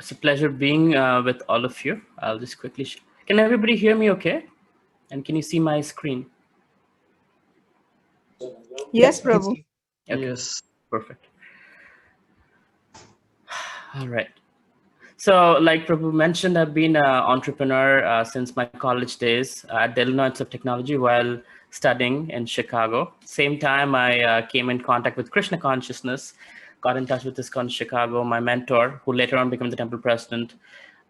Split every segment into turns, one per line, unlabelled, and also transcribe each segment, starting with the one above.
It's a pleasure being with all of you. I'll just quickly. Can everybody hear me okay? And can you see my screen?
Yes,
Yes,
Prabhu.
please.
Okay,
Yes.
perfect. All right. So, like Prabhu mentioned, I've been an entrepreneur since my college days at the Illinois Institute of Technology while studying in Chicago. Same time, I came in contact with Krishna consciousness, got in touch with ISKCON Chicago. My mentor, who later on became the temple president,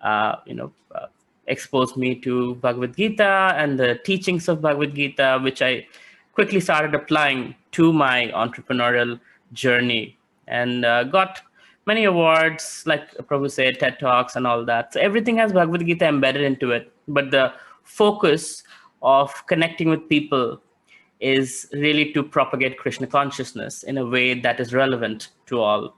uh, you know, uh, exposed me to Bhagavad Gita and the teachings of Bhagavad Gita, which I quickly started applying to my entrepreneurial journey and got many awards, like Prabhu said, TED Talks and all that. So everything has Bhagavad Gita embedded into it. But the focus of connecting with people is really to propagate Krishna consciousness in a way that is relevant to all.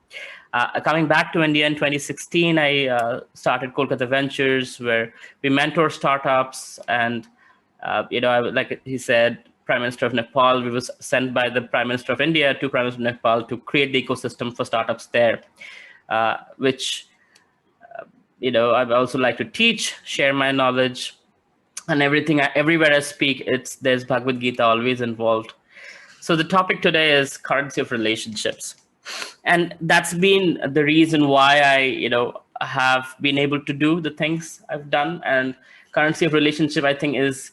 Coming back to India in 2016, I started Kolkata Ventures, where we mentor startups. And, like he said, Prime Minister of Nepal, we was sent by the Prime Minister of India to Prime Minister of Nepal to create the ecosystem for startups there, which, I also like to teach, share my knowledge, and everywhere I speak, there's Bhagavad Gita always involved. So the topic today is currency of relationships, and that's been the reason why I have been able to do the things I've done. And currency of relationship, I think, is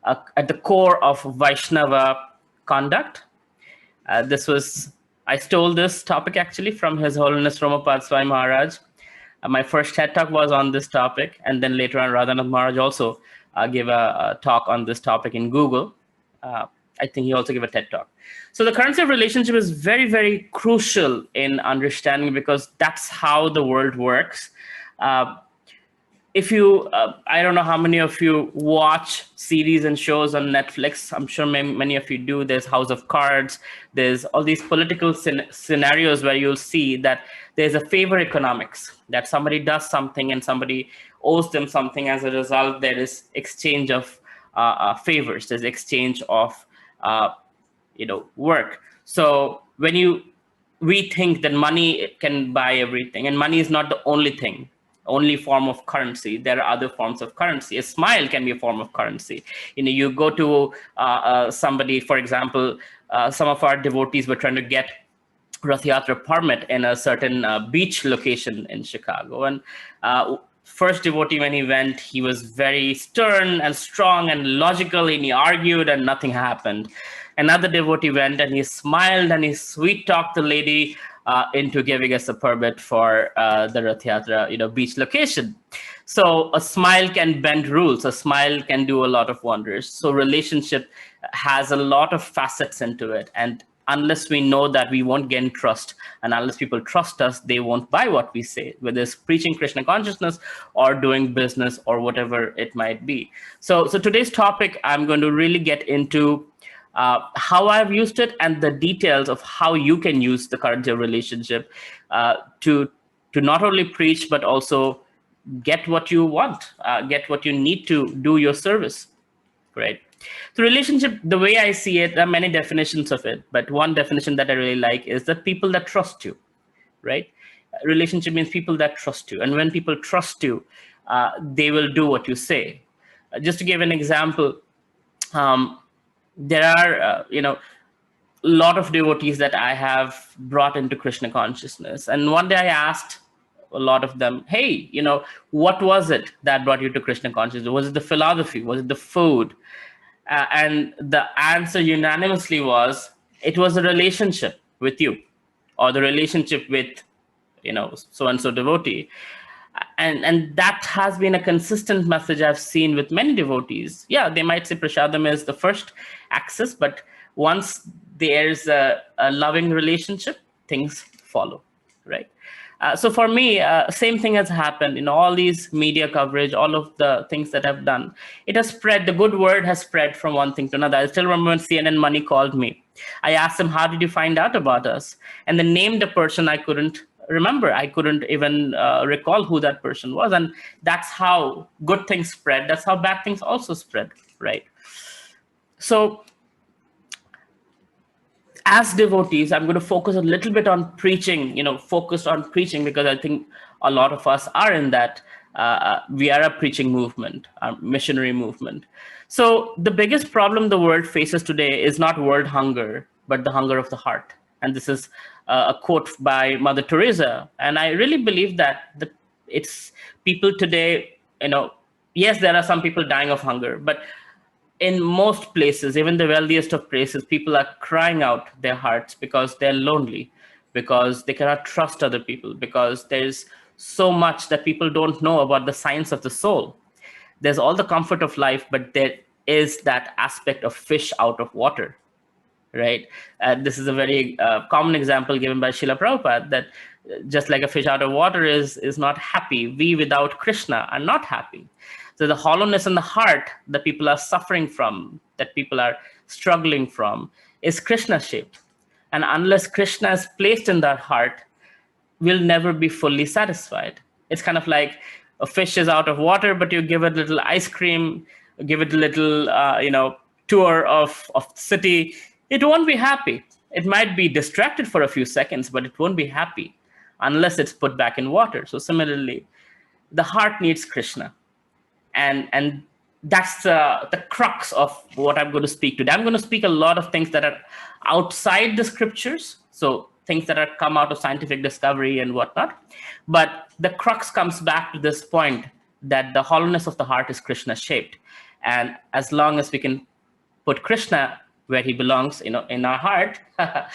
at the core of Vaishnava conduct. This was I stole this topic actually from His Holiness Romapad Swami Maharaj. My first TED talk was on this topic, and then later on Radhanath Maharaj also gave a talk on this topic in Google. I think he also gave a TED talk. So the currency of relationship is very, very crucial in understanding, because that's how the world works. If you, I don't know how many of you watch series and shows on Netflix. I'm sure many of you do. There's House of Cards. There's all these political scenarios where you'll see that there's a favor economics, that somebody does something and somebody owes them something. As a result, there is exchange of favors. There's exchange of work. So we think that money can buy everything, and money is not the only form of currency. There are other forms of currency. A smile can be a form of currency. You go to somebody, for example, some of our devotees were trying to get Rath Yatra permit in a certain beach location in Chicago. And first devotee, when he went, he was very stern and strong and logical, and he argued and nothing happened. Another devotee went and he smiled and he sweet talked the lady into giving us a permit for the Rath Yatra, beach location. So a smile can bend rules. A smile can do a lot of wonders. So relationship has a lot of facets into it. And unless we know that, we won't gain trust. And unless people trust us, they won't buy what we say, whether it's preaching Krishna consciousness or doing business or whatever it might be. So today's topic, I'm going to really get into how I've used it and the details of how you can use the currency of relationship to not only preach, but also get what you want, get what you need to do your service, right? The relationship, the way I see it, there are many definitions of it, but one definition that I really like is that people that trust you, right? Relationship means people that trust you. And when people trust you, they will do what you say. Just to give an example, there are, a lot of devotees that I have brought into Krishna consciousness. And one day I asked a lot of them, hey, what was it that brought you to Krishna consciousness? Was it the philosophy? Was it the food? And the answer unanimously was, it was a relationship with you, or the relationship with, so-and-so devotee. And that has been a consistent message I've seen with many devotees. Yeah, they might say prasadam is the first access, but once there's a loving relationship, things follow, right? So for me, same thing has happened in all these media coverage, all of the things that I've done. It has spread, the good word has spread from one thing to another. I still remember when CNN Money called me. I asked them, how did you find out about us? And they named a person I couldn't remember. I couldn't even recall who that person was. And that's how good things spread. That's how bad things also spread, right? So as devotees, I'm going to focus a little bit on preaching, focused on preaching, because I think a lot of us are in that. We are a preaching movement, a missionary movement. So the biggest problem the world faces today is not world hunger, but the hunger of the heart. And this is a quote by Mother Teresa. And I really believe that it's people today, yes, there are some people dying of hunger, but in most places, even the wealthiest of places, people are crying out their hearts because they're lonely, because they cannot trust other people, because there's so much that people don't know about the science of the soul. There's all the comfort of life, but there is that aspect of fish out of water, right? This is a very common example given by Srila Prabhupada, that just like a fish out of water is not happy, we without Krishna are not happy. So the hollowness in the heart that people are suffering from, that people are struggling from, is Krishna shaped. And unless Krishna is placed in that heart, we'll never be fully satisfied. It's kind of like a fish is out of water, but you give it a little ice cream, give it a little, tour of city. It won't be happy. It might be distracted for a few seconds, but it won't be happy unless it's put back in water. So similarly, the heart needs Krishna. And that's the crux of what I'm going to speak today. I'm going to speak a lot of things that are outside the scriptures, so things that are come out of scientific discovery and whatnot. But the crux comes back to this point that the hollowness of the heart is Krishna shaped. And as long as we can put Krishna where he belongs, in our heart, that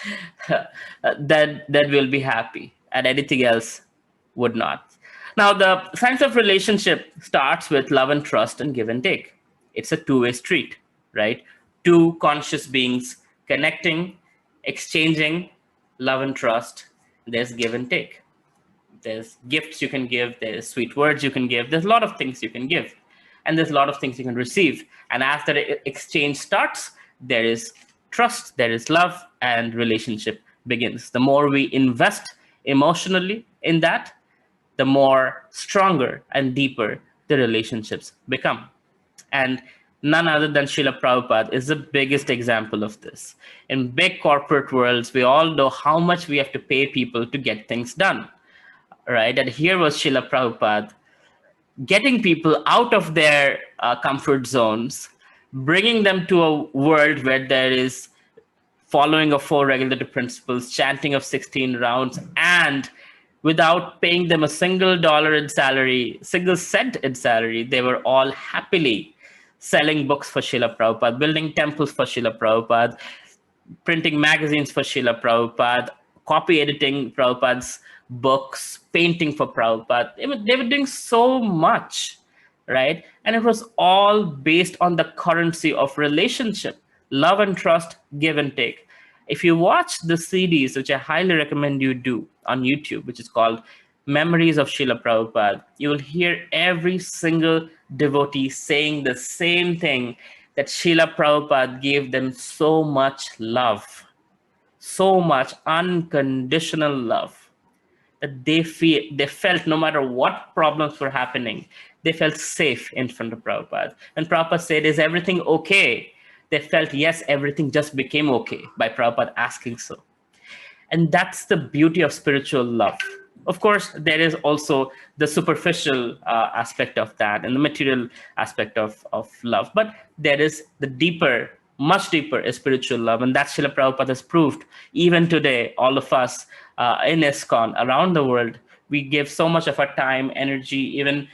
we'll be happy, and anything else would not. Now, the science of relationship starts with love and trust and give and take. It's a two-way street, right? Two conscious beings connecting, exchanging love and trust. There's give and take. There's gifts you can give. There's sweet words you can give. There's a lot of things you can give. And there's a lot of things you can receive. And after the exchange starts, there is trust, there is love, and relationship begins. The more we invest emotionally in that, the more stronger and deeper the relationships become. And none other than Srila Prabhupada is the biggest example of this. In big corporate worlds, we all know how much we have to pay people to get things done, right? And here was Srila Prabhupada getting people out of their comfort zones, bringing them to a world where there is following of 4 regulative principles, chanting of 16 rounds, and without paying them a single dollar in salary, single cent in salary, they were all happily selling books for Srila Prabhupada, building temples for Srila Prabhupada, printing magazines for Srila Prabhupada, copy editing Prabhupada's books, painting for Prabhupada. They were doing so much, right? And it was all based on the currency of relationship, love and trust, give and take. If you watch the CDs, which I highly recommend you do on YouTube, which is called Memories of Srila Prabhupada, you will hear every single devotee saying the same thing, that Srila Prabhupada gave them so much love, so much unconditional love, that they felt no matter what problems were happening, they felt safe in front of Prabhupada. When Prabhupada said, "Is everything okay?" they felt, yes, everything just became okay by Prabhupada asking so. And that's the beauty of spiritual love. Of course, there is also the superficial aspect of that and the material aspect of love. But there is the deeper, much deeper spiritual love. And that Srila Prabhupada has proved. Even today, all of us in ISKCON around the world, we give so much of our time, energy, even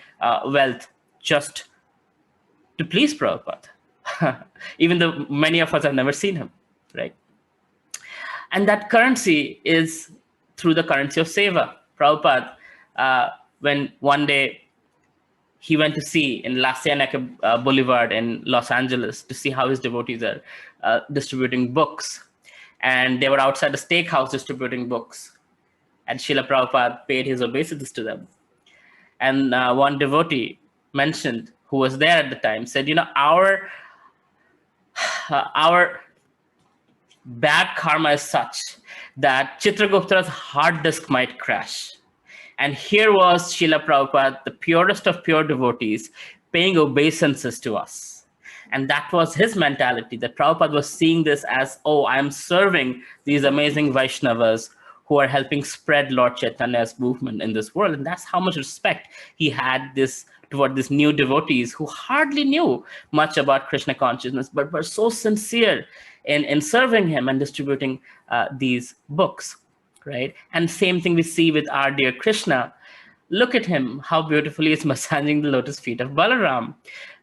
wealth just to please Prabhupada. Even though many of us have never seen him, right? And that currency is through the currency of seva. Prabhupada, when one day he went to see in La Cienega Boulevard in Los Angeles to see how his devotees are distributing books. And they were outside a steakhouse distributing books. And Srila Prabhupada paid his obeisances to them. And one devotee mentioned, who was there at the time, said, our bad karma is such that Chitragupta's hard disk might crash. And here was Srila Prabhupada, the purest of pure devotees, paying obeisances to us. And that was his mentality, that Prabhupada was seeing this as, oh, I'm serving these amazing Vaishnavas who are helping spread Lord Chaitanya's movement in this world. And that's how much respect he had this toward these new devotees who hardly knew much about Krishna consciousness, but were so sincere in serving him and distributing these books, right? And same thing we see with our dear Krishna. Look at him, how beautifully he's massaging the lotus feet of Balaram.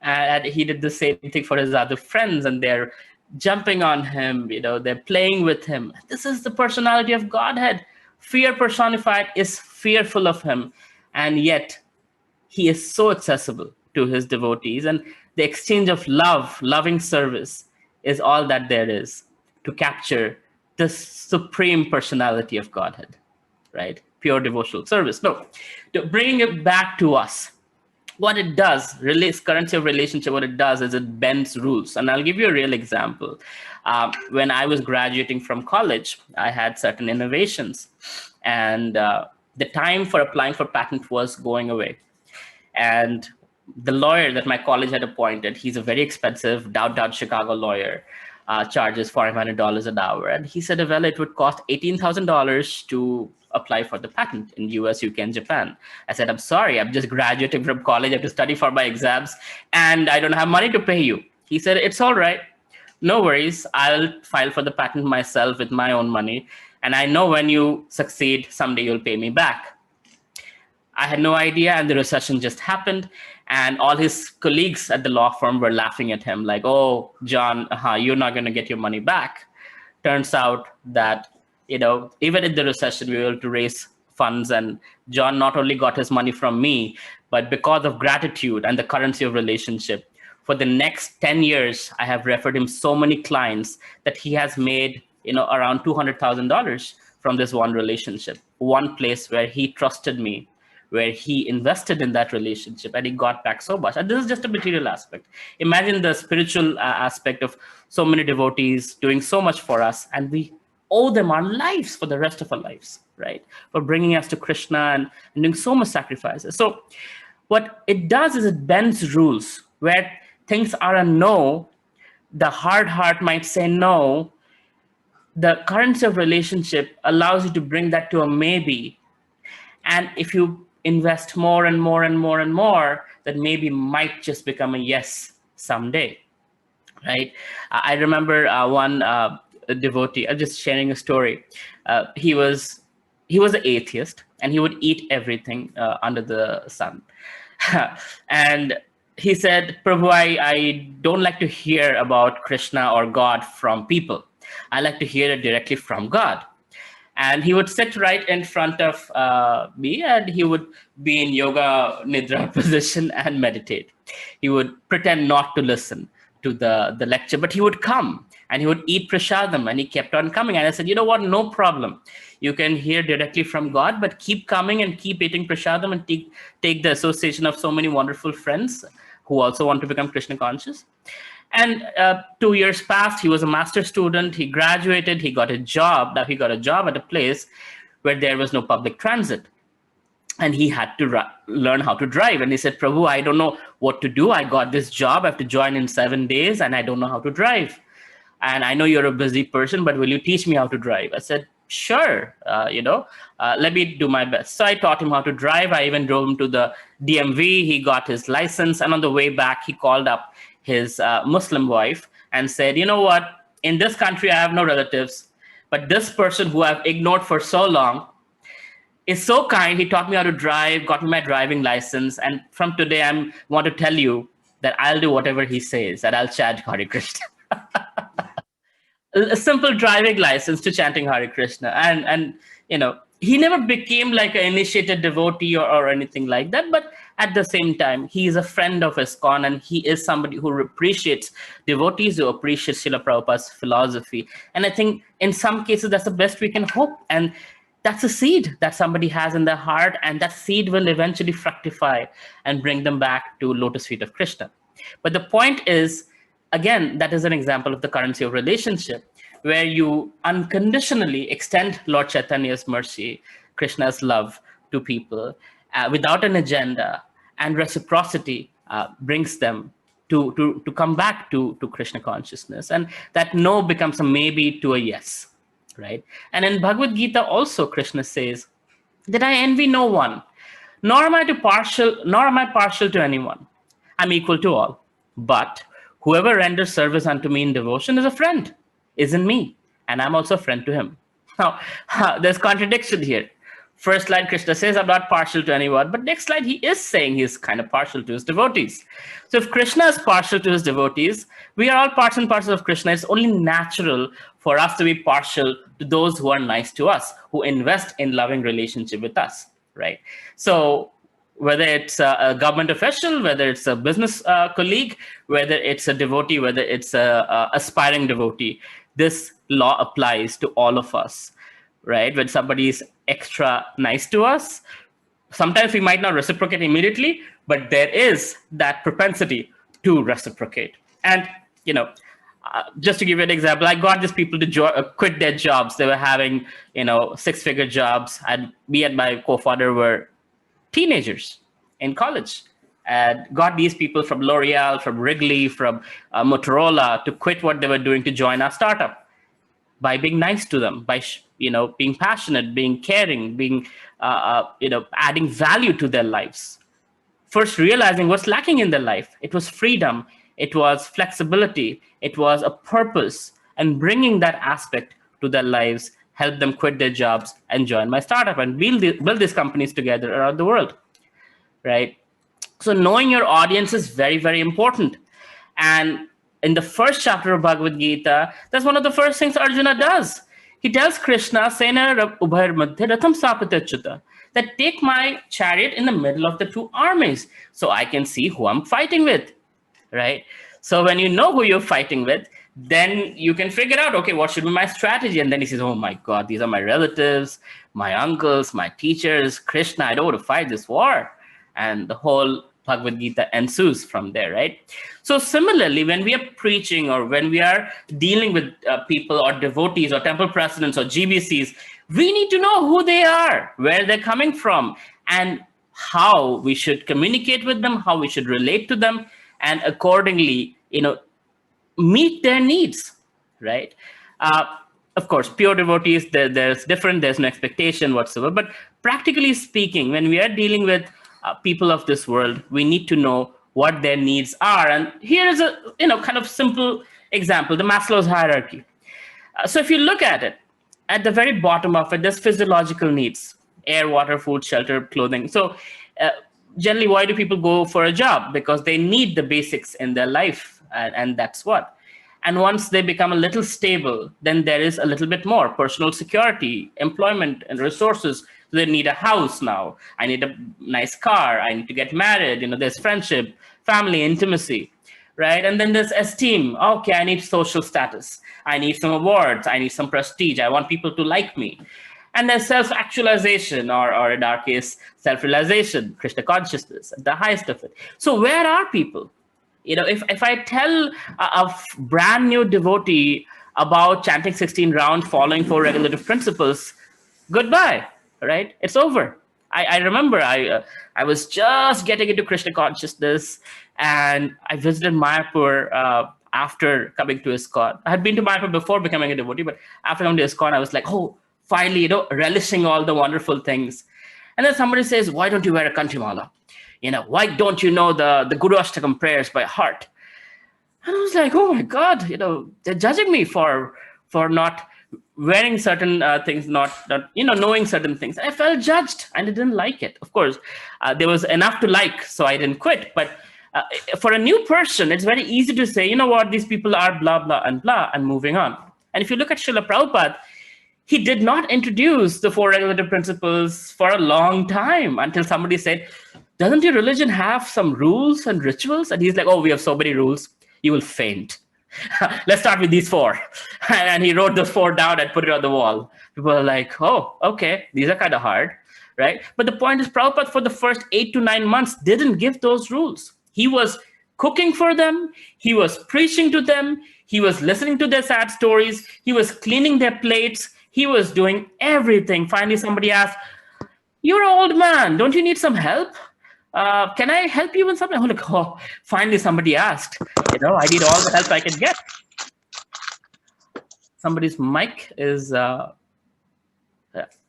And he did the same thing for his other friends, and they're jumping on him, they're playing with him. This is the personality of Godhead. Fear personified is fearful of him, and yet he is so accessible to his devotees. And the exchange of love, loving service is all that there is to capture the supreme personality of Godhead, right? Pure devotional service. No, to bring it back to us, what it does, currency of relationship, what it does is it bends rules. And I'll give you a real example. When I was graduating from college, I had certain innovations, and the time for applying for patent was going away. And the lawyer that my college had appointed, he's a very expensive downtown Chicago lawyer, charges $400 an hour. And he said, well, it would cost $18,000 to apply for the patent in US, UK, and Japan. I said, I'm sorry, I'm just graduating from college. I have to study for my exams, and I don't have money to pay you. He said, it's all right. No worries. I'll file for the patent myself with my own money. And I know when you succeed, someday you'll pay me back. I had no idea, and the recession just happened, and all his colleagues at the law firm were laughing at him like, oh, John, you're not going to get your money back. Turns out that, even in the recession, we were able to raise funds, and John not only got his money from me, but because of gratitude and the currency of relationship, for the next 10 years, I have referred him so many clients that he has made, around $200,000 from this one relationship, one place where he trusted me, where he invested in that relationship, and he got back so much. And this is just a material aspect. Imagine the spiritual aspect of so many devotees doing so much for us, and we owe them our lives for the rest of our lives, right? For bringing us to Krishna and doing so much sacrifices. So what it does is it bends rules. Where things are a no, the hard heart might say no. The currency of relationship allows you to bring that to a maybe. And if you invest more and more and more and more, that maybe might just become a yes someday, right? I remember one devotee, I'm just sharing a story. He was an atheist, and he would eat everything under the sun. And he said, Prabhu, I don't like to hear about Krishna or God from people. I like to hear it directly from God. And he would sit right in front of me, and he would be in yoga nidra position and meditate. He would pretend not to listen to the lecture, but he would come and he would eat prasadam, and he kept on coming. And I said, you know what, no problem. You can hear directly from God, but keep coming and keep eating prasadam and take the association of so many wonderful friends who also want to become Krishna conscious. And 2 years passed. He was a master student. He graduated. He got a job. Now he got a job at a place where there was no public transit. And he had to learn how to drive. And he said, Prabhu, I don't know what to do. I got this job. I have to join in 7 days, and I don't know how to drive. And I know you're a busy person, but will you teach me how to drive? I said, sure, let me do my best. So I taught him how to drive. I even drove him to the DMV. He got his license. And on the way back, he called up his Muslim wife and said, you know what, in this country, I have no relatives, but this person who I've ignored for so long is so kind. He taught me how to drive, got me my driving license. And from today, I want to tell you that I'll do whatever he says, that I'll chant Hare Krishna. A simple driving license to chanting Hare Krishna. And he never became like an initiated devotee or anything like that. But at the same time, he is a friend of ISKCON, and he is somebody who appreciates devotees, who appreciates Srila Prabhupada's philosophy. And I think in some cases, that's the best we can hope. And that's a seed that somebody has in their heart, and that seed will eventually fructify and bring them back to lotus feet of Krishna. But the point is, again, that is an example of the currency of relationship, where you unconditionally extend Lord Chaitanya's mercy, Krishna's love to people without an agenda, and reciprocity brings them to come back to Krishna consciousness. And that no becomes a maybe to a yes. right? And in Bhagavad Gita also, Krishna says that I envy no one, nor am I partial to anyone. I'm equal to all. But whoever renders service unto me in devotion is a friend, is in me, and I'm also a friend to him. Now, there's contradiction here. First line, Krishna says, I'm not partial to anyone, but next line, he is saying he's kind of partial to his devotees. So if Krishna is partial to his devotees, we are all parts and parcels of Krishna. It's only natural for us to be partial to those who are nice to us, who invest in loving relationship with us, right? So whether it's a government official, whether it's a business colleague, whether it's a devotee, whether it's a aspiring devotee, this law applies to all of us, right? When somebody is extra nice to us, sometimes we might not reciprocate immediately, but there is that propensity to reciprocate. And, just to give you an example, I got these people to quit their jobs. They were having, six-figure jobs, and me and my co-founder were teenagers in college, and got these people from L'Oreal, from Wrigley, from Motorola to quit what they were doing to join our startup by being nice to them, by being passionate, being caring, being adding value to their lives. First realizing what's lacking in their life. It was freedom, it was flexibility, it was a purpose, and bringing that aspect to their lives helped them quit their jobs and join my startup and build these companies together around the world, right? So knowing your audience is very, very important. And in the first chapter of Bhagavad Gita, that's one of the first things Arjuna does. He tells Krishna, Sena ubhayar madhya ratham sapatachyuta, that take my chariot in the middle of the two armies so I can see who I'm fighting with, right? So when you know who you're fighting with, then you can figure out, okay, what should be my strategy? And then he says, oh my God, these are my relatives, my uncles, my teachers, Krishna, I don't want to fight this war. And the whole Bhagavad Gita ensues from there, right? So similarly, when we are preaching or when we are dealing with people or devotees or temple presidents or GBCs, we need to know who they are, where they're coming from, and how we should communicate with them, how we should relate to them, and accordingly, meet their needs, right? Of course, pure devotees, there's different, there's no expectation whatsoever. But practically speaking, when we are dealing with people of this world, we need to know what their needs are. And here is a kind of simple example, the Maslow's hierarchy. So if you look at it, at the very bottom of it, there's physiological needs: air, water, food, shelter, clothing. So generally, why do people go for a job? Because they need the basics in their life, and that's what. And once they become a little stable, then there is a little bit more: personal security, employment, and resources. So they need a house now. I need a nice car. I need to get married. There's friendship, family, intimacy, right? And then there's esteem. Okay, I need social status. I need some awards. I need some prestige. I want people to like me. And there's self-actualization, or in our case, self-realization, Krishna consciousness, at the highest of it. So where are people? If I tell a brand new devotee about chanting 16 rounds, following 4 regulative principles, goodbye, right? It's over. I remember I was just getting into Krishna consciousness, and I visited Mayapur after coming to ISKCON. I had been to Mayapur before becoming a devotee, but after coming to ISKCON, I was like, oh, finally, relishing all the wonderful things. And then somebody says, why don't you wear a Kanchimala? Why don't you know the Guru Ashtakam prayers by heart? And I was like, oh my God, they're judging me for not wearing certain things, not knowing certain things. I felt judged and I didn't like it. Of course, there was enough to like, so I didn't quit. But for a new person, it's very easy to say, you know what, these people are blah, blah, and moving on. And if you look at Srila Prabhupada, he did not introduce the 4 regulative principles for a long time until somebody said, doesn't your religion have some rules and rituals? And he's like, oh, we have so many rules, you will faint. Let's start with these 4. And he wrote those 4 down and put it on the wall. People are like, oh, okay, these are kind of hard, right? But the point is, Prabhupada for the first 8 to 9 months didn't give those rules. He was cooking for them. He was preaching to them. He was listening to their sad stories. He was cleaning their plates. He was doing everything. Finally, somebody asked, you're an old man. Don't you need some help? Can I help you with something? I'm like, oh, finally somebody asked. I need all the help I can get. Somebody's mic is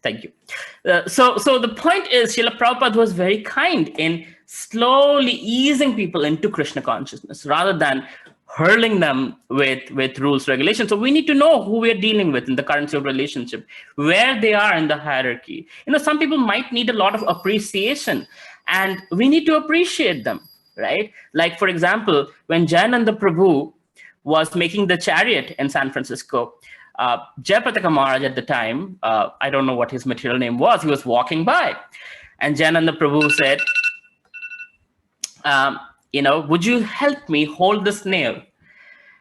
thank you. So the point is, Srila Prabhupada was very kind in slowly easing people into Krishna consciousness rather than hurling them with rules, regulations. So we need to know who we're dealing with in the currency of relationship, where they are in the hierarchy. Some people might need a lot of appreciation, and we need to appreciate them, right? Like, for example, when Jayananda Prabhu was making the chariot in San Francisco, Jayapataka Maharaj at the time, I don't know what his material name was, he was walking by. And Jayananda Prabhu said, would you help me hold this nail?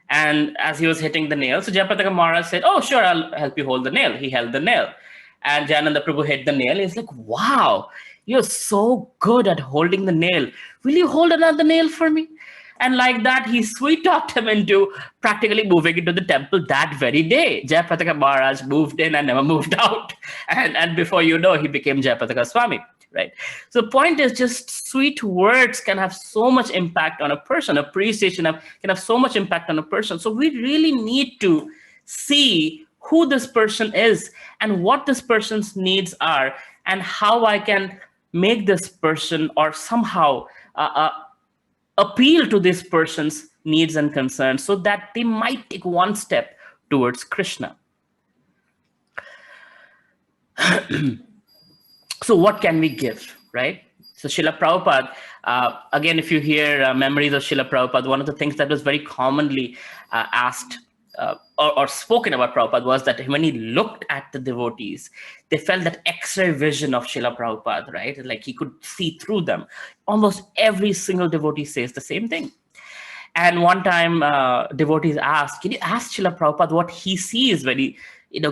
And as he was hitting the nail, so Jayapataka Maharaj said, oh, sure, I'll help you hold the nail. He held the nail. And Jayananda Prabhu hit the nail. He's like, wow, you're so good at holding the nail. Will you hold another nail for me? And like that, he sweet-talked him into practically moving into the temple that very day. Jayapataka Maharaj moved in and never moved out. And before you know, he became Jayapataka Swami, right? So the point is, just sweet words can have so much impact on a person. Appreciation can have so much impact on a person. So we really need to see who this person is and what this person's needs are and how I can make this person or somehow appeal to this person's needs and concerns so that they might take one step towards Krishna. So what can we give, right? So Srila Prabhupada, again, if you hear memories of Srila Prabhupada, one of the things that was very commonly asked or spoken about Prabhupada was that when he looked at the devotees, they felt that X-ray vision of Srila Prabhupada, right? Like he could see through them. Almost every single devotee says the same thing. And one time, devotees asked, can you ask Srila Prabhupada what he sees when he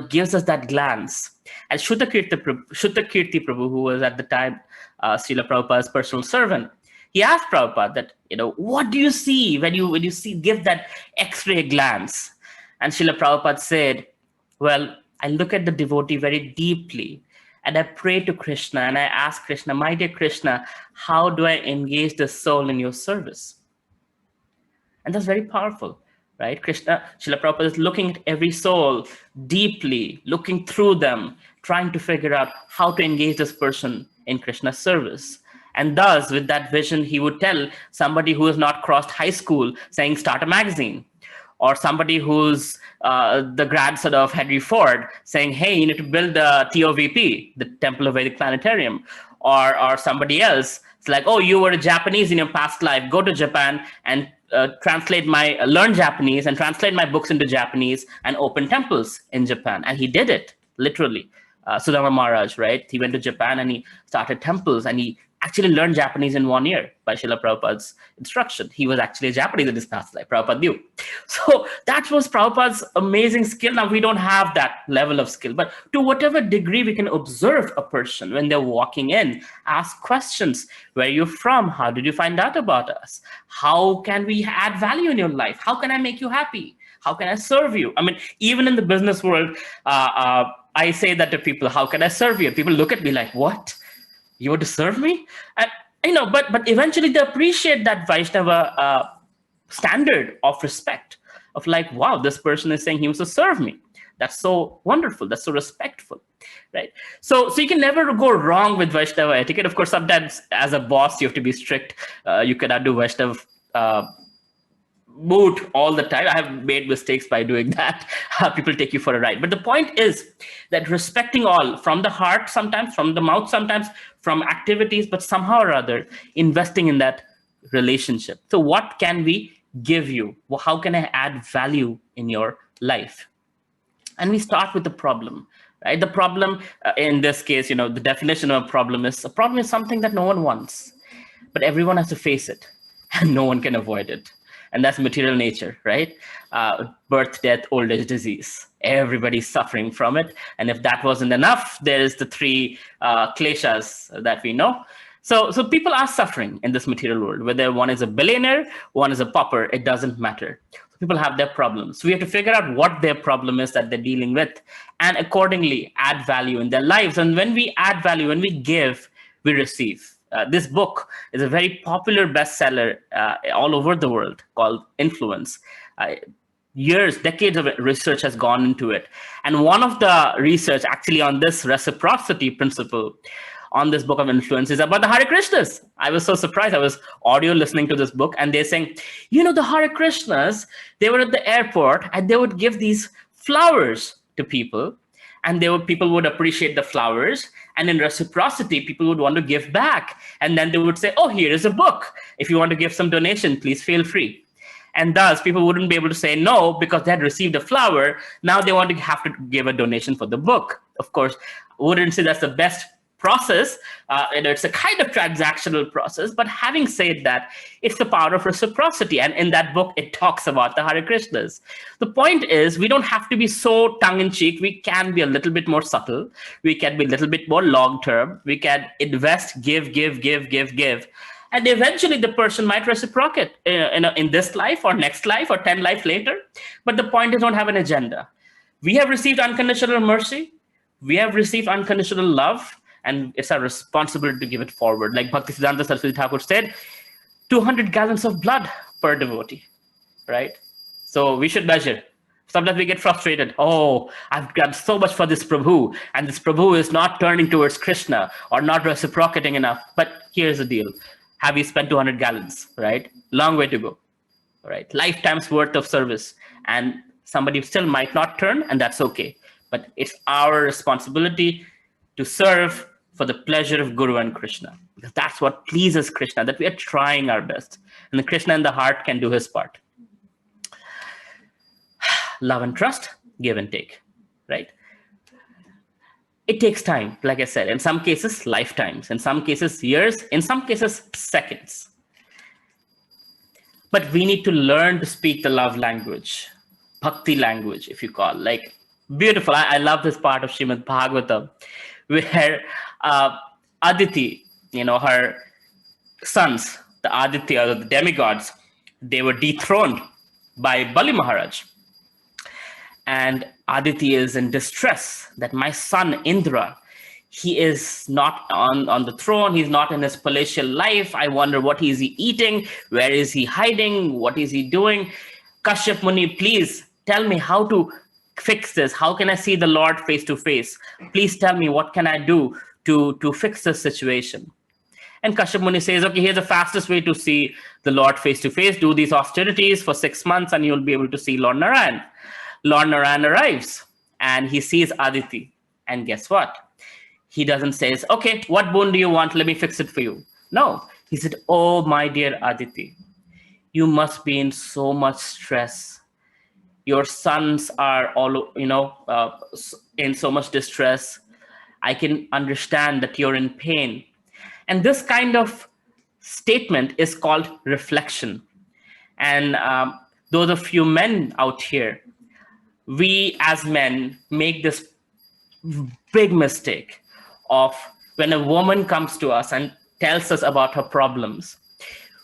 gives us that glance? And Shrutakirti Prabhu, who was at the time Srila Prabhupada's personal servant, he asked Prabhupada that, what do you see when you give that X-ray glance? And Srila Prabhupada said, well, I look at the devotee very deeply and I pray to Krishna and I ask Krishna, my dear Krishna, how do I engage the soul in your service? And that's very powerful, right? Srila Prabhupada is looking at every soul deeply, looking through them, trying to figure out how to engage this person in Krishna's service. And thus, with that vision, he would tell somebody who has not crossed high school, saying, start a magazine. Or somebody who's the grandson of Henry Ford, saying, hey, you need to build the TOVP, the Temple of Vedic Planetarium. Or somebody else, it's like, oh, you were a Japanese in your past life, go to Japan and learn Japanese and translate my books into Japanese and open temples in Japan. And he did it, literally. Sudama Maharaj, right? He went to Japan and he started temples and he actually learned Japanese in 1 year by Srila Prabhupada's instruction. He was actually a Japanese in his past life, Prabhupada knew. So that was Prabhupada's amazing skill. Now we don't have that level of skill, but to whatever degree we can observe a person when they're walking in, ask questions. Where are you from? How did you find out about us? How can we add value in your life? How can I make you happy? How can I serve you? I mean, even in the business world, I say that to people, how can I serve you? People look at me like, what? You want to serve me? And but eventually they appreciate that Vaishnava standard of respect, of like, wow, this person is saying he wants to serve me. That's so wonderful. That's so respectful, right? So you can never go wrong with Vaishnava etiquette. Of course, sometimes as a boss, you have to be strict. You cannot do Vaishnava mood all the time. I have made mistakes by doing that. People take you for a ride. But the point is that respecting all, from the heart sometimes, from the mouth sometimes, from activities, but somehow or other, investing in that relationship. So what can we give you? Well, how can I add value in your life? And we start with the problem, right? The problem, in this case, the definition of a problem is something that no one wants, but everyone has to face it and no one can avoid it. And that's material nature, right? Birth, death, old age, disease. Everybody's suffering from it. And if that wasn't enough, there is the three kleshas that we know. So people are suffering in this material world, whether one is a billionaire, one is a pauper, it doesn't matter. People have their problems. So we have to figure out what their problem is that they're dealing with and accordingly add value in their lives. And when we add value, when we give, we receive. This book is a very popular bestseller all over the world called Influence. Years, decades of research has gone into it. And one of the research actually on this reciprocity principle on this book of influence is about the Hare Krishnas. I was so surprised. I was audio listening to this book and they're saying, the Hare Krishnas, they were at the airport and they would give these flowers to people, and people would appreciate the flowers, and in reciprocity people would want to give back, and then they would say, oh, here is a book, if you want to give some donation, please feel free. And thus people wouldn't be able to say no because they had received a flower. Now they want to have to give a donation for the book. Of course, wouldn't say that's the best process. It's a kind of transactional process, but having said that, it's the power of reciprocity. And in that book, it talks about the Hare Krishnas. The point is, we don't have to be so tongue-in-cheek. We can be a little bit more subtle. We can be a little bit more long-term. We can invest, give. And eventually the person might reciprocate in this life or next life or 10 life later. But the point is, don't have an agenda. We have received unconditional mercy. We have received unconditional love. And it's our responsibility to give it forward. Like Bhaktisiddhanta Saraswati Thakur said, 200 gallons of blood per devotee, right? So we should measure. Sometimes we get frustrated. Oh, I've done so much for this Prabhu, and this Prabhu is not turning towards Krishna or not reciprocating enough. But here's the deal. Have you spent 200 gallons, right? Long way to go, right? Lifetime's worth of service. And somebody still might not turn, and that's okay. But it's our responsibility to serve for the pleasure of Guru and Krishna, because that's what pleases Krishna, that we are trying our best. And the Krishna in the heart can do his part. Love and trust, give and take, right? It takes time, like I said, in some cases, lifetimes, in some cases, years, in some cases, seconds. But we need to learn to speak the love language, bhakti language, if you call, like, beautiful. I love this part of Srimad Bhagavatam, where Aditi, her sons, the Aditya, or the demigods, they were dethroned by Bali Maharaj. And Aditi is in distress that my son Indra, he is not on the throne. He's not in his palatial life. I wonder, what is he eating? Where is he hiding? What is he doing? Kashyap Muni, please tell me how to fix this. How can I see the Lord face to face? Please tell me, what can I do to fix this situation? And Kashyap Muni says, okay, here's the fastest way to see the Lord face to face. Do these austerities for 6 months and you'll be able to see Lord Narayan. Lord Narayan arrives and he sees Aditi. And guess what? He doesn't say, okay, what boon do you want? Let me fix it for you. No, he said, oh, my dear Aditi, you must be in so much stress. Your sons are all, in so much distress. I can understand that you're in pain. And this kind of statement is called reflection. And those of you men out here, we as men make this big mistake of, when a woman comes to us and tells us about her problems,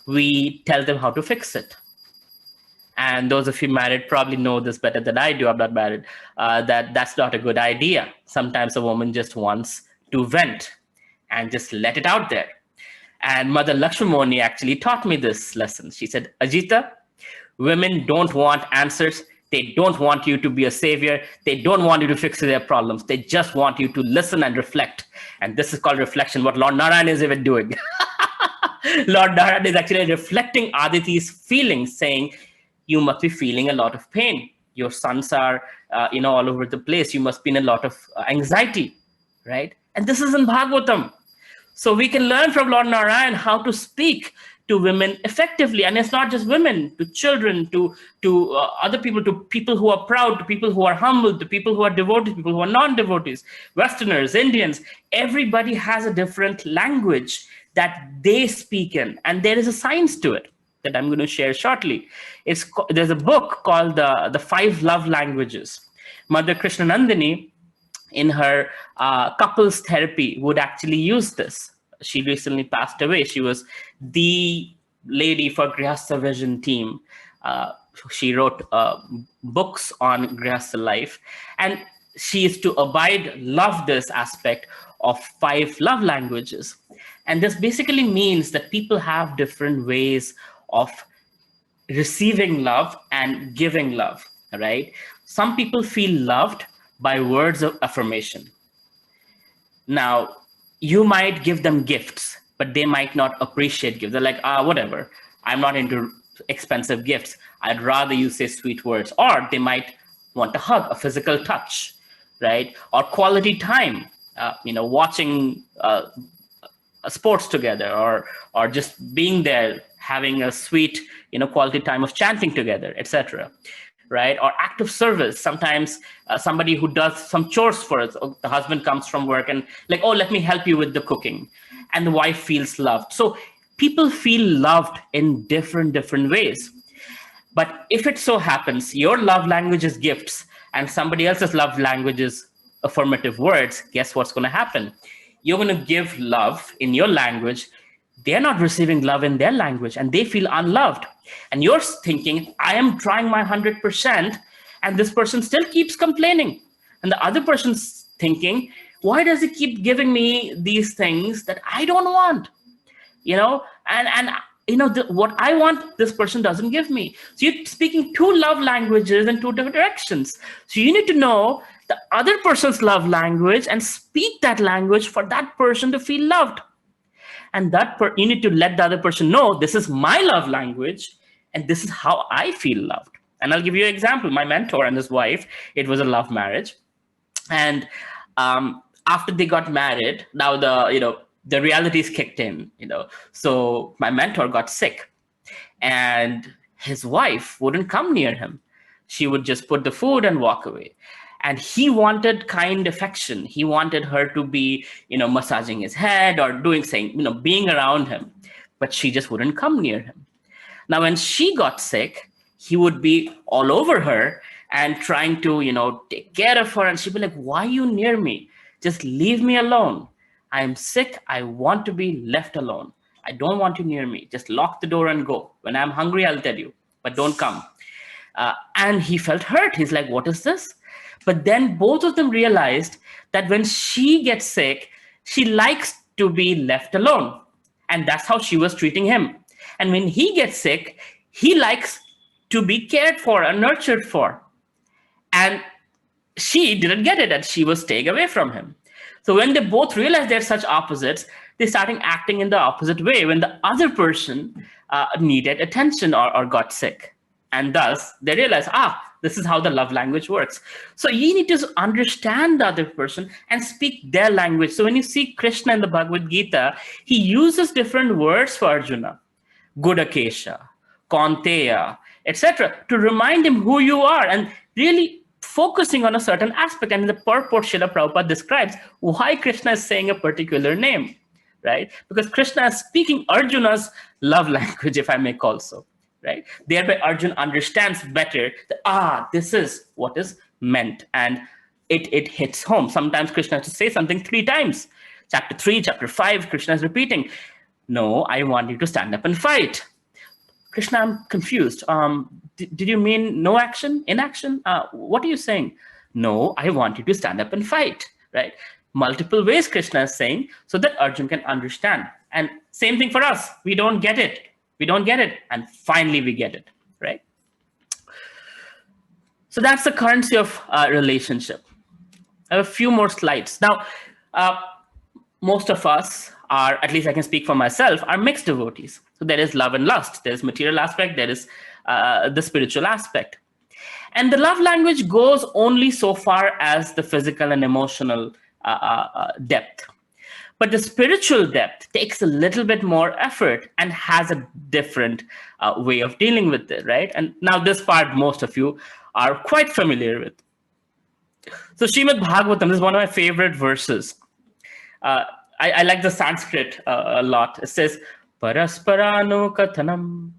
we tell them how to fix it. And those of you married probably know this better than I do. I'm not married. That's not a good idea. Sometimes a woman just wants to vent and just let it out there. And Mother Lakshmani actually taught me this lesson. She said, Ajita, women don't want answers. They don't want you to be a savior. They don't want you to fix their problems. They just want you to listen and reflect. And this is called reflection, what Lord Narayan is even doing. Lord Narayan is actually reflecting Aditi's feelings, saying, you must be feeling a lot of pain. Your sons are, all over the place. You must be in a lot of anxiety, right? And this is in Bhagavatam. So we can learn from Lord Narayan how to speak to women effectively. And it's not just women, to children, to other people, to people who are proud, to people who are humble, to people who are devotees, people who are non-devotees, Westerners, Indians. Everybody has a different language that they speak in. And there is a science to it that I'm going to share shortly. There's a book called the 5 Love Languages. Mother Krishnanandini, in her couples therapy, would actually use this. She recently passed away. She was the lady for Grihastha Vision team. She wrote books on Grihastha life. And she is to love this aspect of 5 love languages. And this basically means that people have different ways of receiving love and giving love. right? Some people feel loved by words of affirmation. Now, you might give them gifts, but they might not appreciate gifts. They're like, whatever. I'm not into expensive gifts. I'd rather you say sweet words. Or they might want a hug, a physical touch, right? Or quality time, watching sports together, or just being there, having a sweet, quality time of chanting together, etc. Right? Or active service. Sometimes somebody who does some chores for us. The husband comes from work and like, oh, let me help you with the cooking, and the wife feels loved. So people feel loved in different ways. But if it so happens your love language is gifts and somebody else's love language is affirmative words, guess what's going to happen? You're going to give love in your language. They're not receiving love in their language and they feel unloved. And you're thinking, I am trying my 100%, and this person still keeps complaining. And the other person's thinking, why does he keep giving me these things that I don't want? What I want, this person doesn't give me. So you're speaking two love languages in two different directions. So you need to know the other person's love language and speak that language for that person to feel loved. And you need to let the other person know, this is my love language and this is how I feel loved. And I'll give you an example. My mentor and his wife, it was a love marriage. And after they got married, now the realities kicked in. So my mentor got sick and his wife wouldn't come near him. She would just put the food and walk away. And he wanted kind affection. He wanted her to be, massaging his head or being around him. But she just wouldn't come near him. Now, when she got sick, he would be all over her and trying to, take care of her. And she'd be like, why are you near me? Just leave me alone. I am sick. I want to be left alone. I don't want you near me. Just lock the door and go. When I'm hungry, I'll tell you, but don't come. And he felt hurt. He's like, what is this? But then both of them realized that when she gets sick, she likes to be left alone. And that's how she was treating him. And when he gets sick, he likes to be cared for and nurtured for. And she didn't get it, and she was staying away from him. So when they both realized they're such opposites, they started acting in the opposite way when the other person needed attention or got sick. And thus they realized, this is how the love language works. So you need to understand the other person and speak their language. So when you see Krishna in the Bhagavad Gita, he uses different words for Arjuna, Gudakesha, Kaunteya, etc., to remind him who you are and really focusing on a certain aspect. And in the purport, Srila Prabhupada describes why Krishna is saying a particular name, right? Because Krishna is speaking Arjuna's love language, if I may call so. Right? Thereby Arjun understands better that, this is what is meant, and it hits home. Sometimes Krishna has to say something 3 times. Chapter 3, chapter 5, Krishna is repeating, no, I want you to stand up and fight. Krishna, I'm confused. Did you mean no action, inaction? What are you saying? No, I want you to stand up and fight, right? Multiple ways Krishna is saying so that Arjun can understand. And same thing for us. We don't get it. And finally we get it, right? So that's the currency of relationship. I have a few more slides. Now, most of us are, at least I can speak for myself, are mixed devotees. So there is love and lust. There is material aspect. There is the spiritual aspect. And the love language goes only so far as the physical and emotional depth. But the spiritual depth takes a little bit more effort and has a different way of dealing with it, right? And now this part, most of you are quite familiar with. So Srimad Bhagavatam, this is one of my favorite verses. I like the Sanskrit a lot. It says, Parasparano kathanam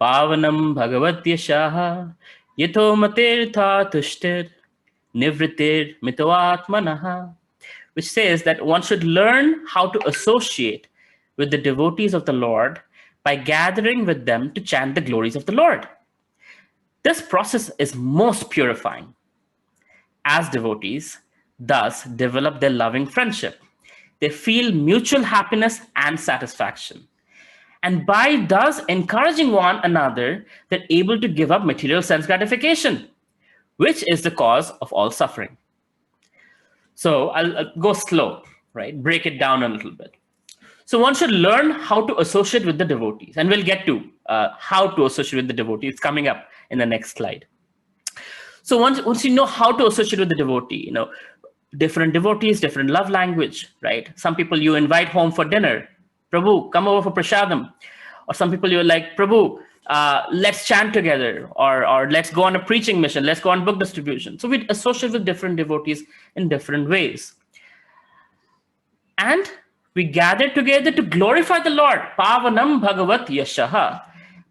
pavanam bhagavatyashaha yato matirtha tushtir nivritir mitoatmanaha, which says that one should learn how to associate with the devotees of the Lord by gathering with them to chant the glories of the Lord. This process is most purifying. As devotees, thus develop their loving friendship. They feel mutual happiness and satisfaction. And by thus encouraging one another, they're able to give up material sense gratification, which is the cause of all suffering. So I'll go slow, right? Break it down a little bit. So one should learn how to associate with the devotees, and we'll get to how to associate with the devotees coming up in the next slide. So once you know how to associate with the devotee, different devotees, different love language, right? Some people you invite home for dinner, Prabhu, come over for prasadam, or some people you're like, Prabhu, let's chant together, or let's go on a preaching mission, let's go on book distribution. So we associate with different devotees in different ways. And we gather together to glorify the Lord. Pavanam Bhagavat Yashaha.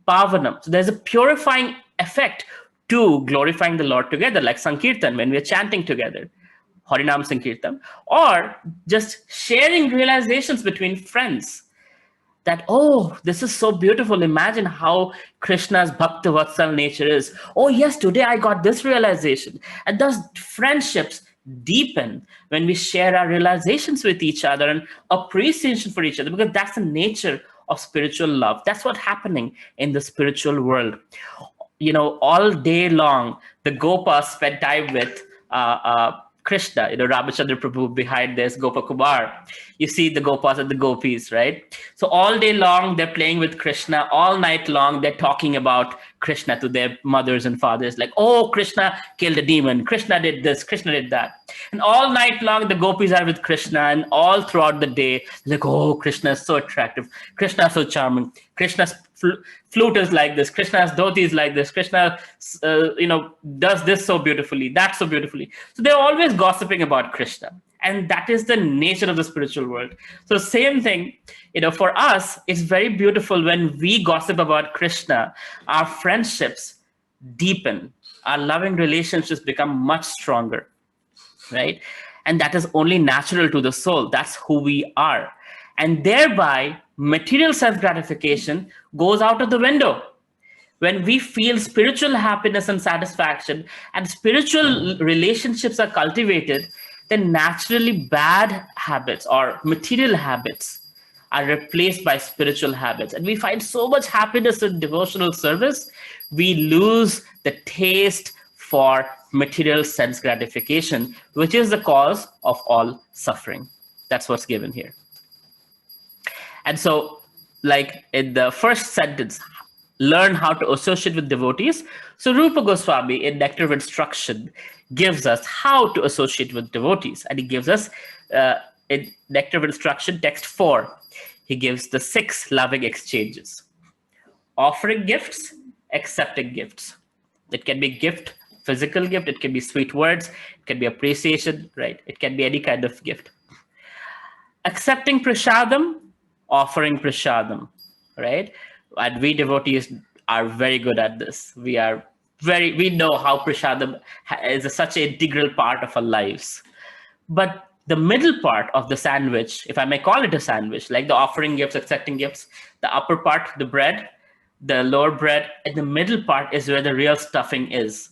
Pavanam. So there's a purifying effect to glorifying the Lord together, like Sankirtan, when we're chanting together, Harinam Sankirtan, or just sharing realizations between friends that, oh, this is so beautiful. Imagine how Krishna's Bhakta Vatsal nature is. Oh, yes, today I got this realization. And thus friendships deepen when we share our realizations with each other and appreciation for each other, because that's the nature of spiritual love. That's what's happening in the spiritual world. All day long, the Gopas spend time with Krishna, Ramachandra Prabhu behind this, Gopakumar. You see the Gopas and the Gopis, right? So all day long, they're playing with Krishna. All night long, they're talking about Krishna to their mothers and fathers, like, oh, Krishna killed a demon. Krishna did this, Krishna did that. And all night long, the Gopis are with Krishna, and all throughout the day, like, oh, Krishna is so attractive. Krishna is so charming. Krishna's flute is like this. Krishna's dhoti is like this. Krishna, does this so beautifully, that so beautifully. So they're always gossiping about Krishna. And that is the nature of the spiritual world. So same thing, for us, it's very beautiful when we gossip about Krishna, our friendships deepen, our loving relationships become much stronger, right? And that is only natural to the soul. That's who we are. And thereby, material self-gratification goes out of the window. When we feel spiritual happiness and satisfaction, and spiritual relationships are cultivated, then naturally bad habits or material habits are replaced by spiritual habits. And we find so much happiness in devotional service, we lose the taste for material sense gratification, which is the cause of all suffering. That's what's given here. And so, like in the first sentence, learn how to associate with devotees. So Rupa Goswami in Nectar of Instruction gives us how to associate with devotees. And he gives us, in Nectar of Instruction, text 4, he gives the 6 loving exchanges. Offering gifts, accepting gifts. It can be gift, physical gift, it can be sweet words, it can be appreciation, right? It can be any kind of gift. Accepting prasadam, offering prasadam, right? And we devotees are very good at this. We know how prasadam is such an integral part of our lives. But the middle part of the sandwich, if I may call it a sandwich, like the offering gifts, accepting gifts, the upper part, the bread, the lower bread, and the middle part is where the real stuffing is.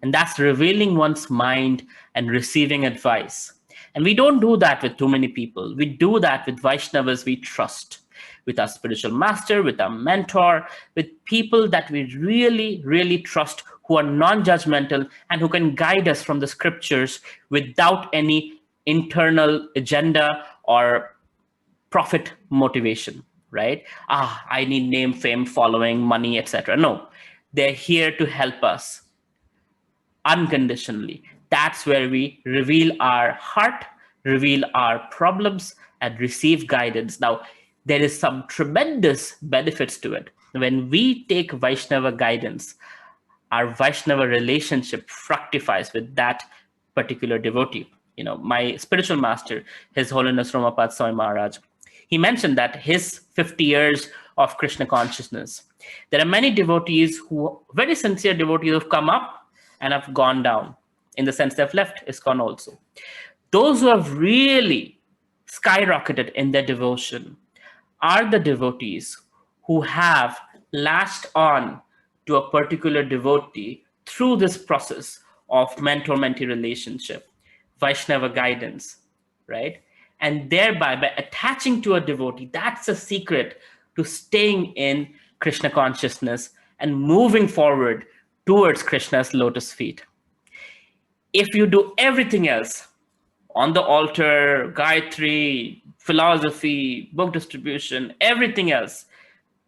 And that's revealing one's mind and receiving advice. And we don't do that with too many people. We do that with Vaishnavas we trust, with our spiritual master, with our mentor, with people that we really, really trust, who are non-judgmental and who can guide us from the scriptures without any internal agenda or profit motivation, right? I need name, fame, following, money, etc. No, they're here to help us unconditionally. That's where we reveal our heart, reveal our problems, and receive guidance. Now, there is some tremendous benefits to it. When we take Vaishnava guidance, our Vaishnava relationship fructifies with that particular devotee. My spiritual master, His Holiness Romapad Swami Maharaj, he mentioned that his 50 years of Krishna consciousness, there are many devotees very sincere devotees who've come up and have gone down, in the sense they've left ISKCON also. Those who have really skyrocketed in their devotion are the devotees who have latched on to a particular devotee through this process of mentor-mentee relationship, Vaishnava guidance, right? And thereby, by attaching to a devotee, that's a secret to staying in Krishna consciousness and moving forward towards Krishna's lotus feet. If you do everything else on the altar, Gayatri, philosophy, book distribution, everything else,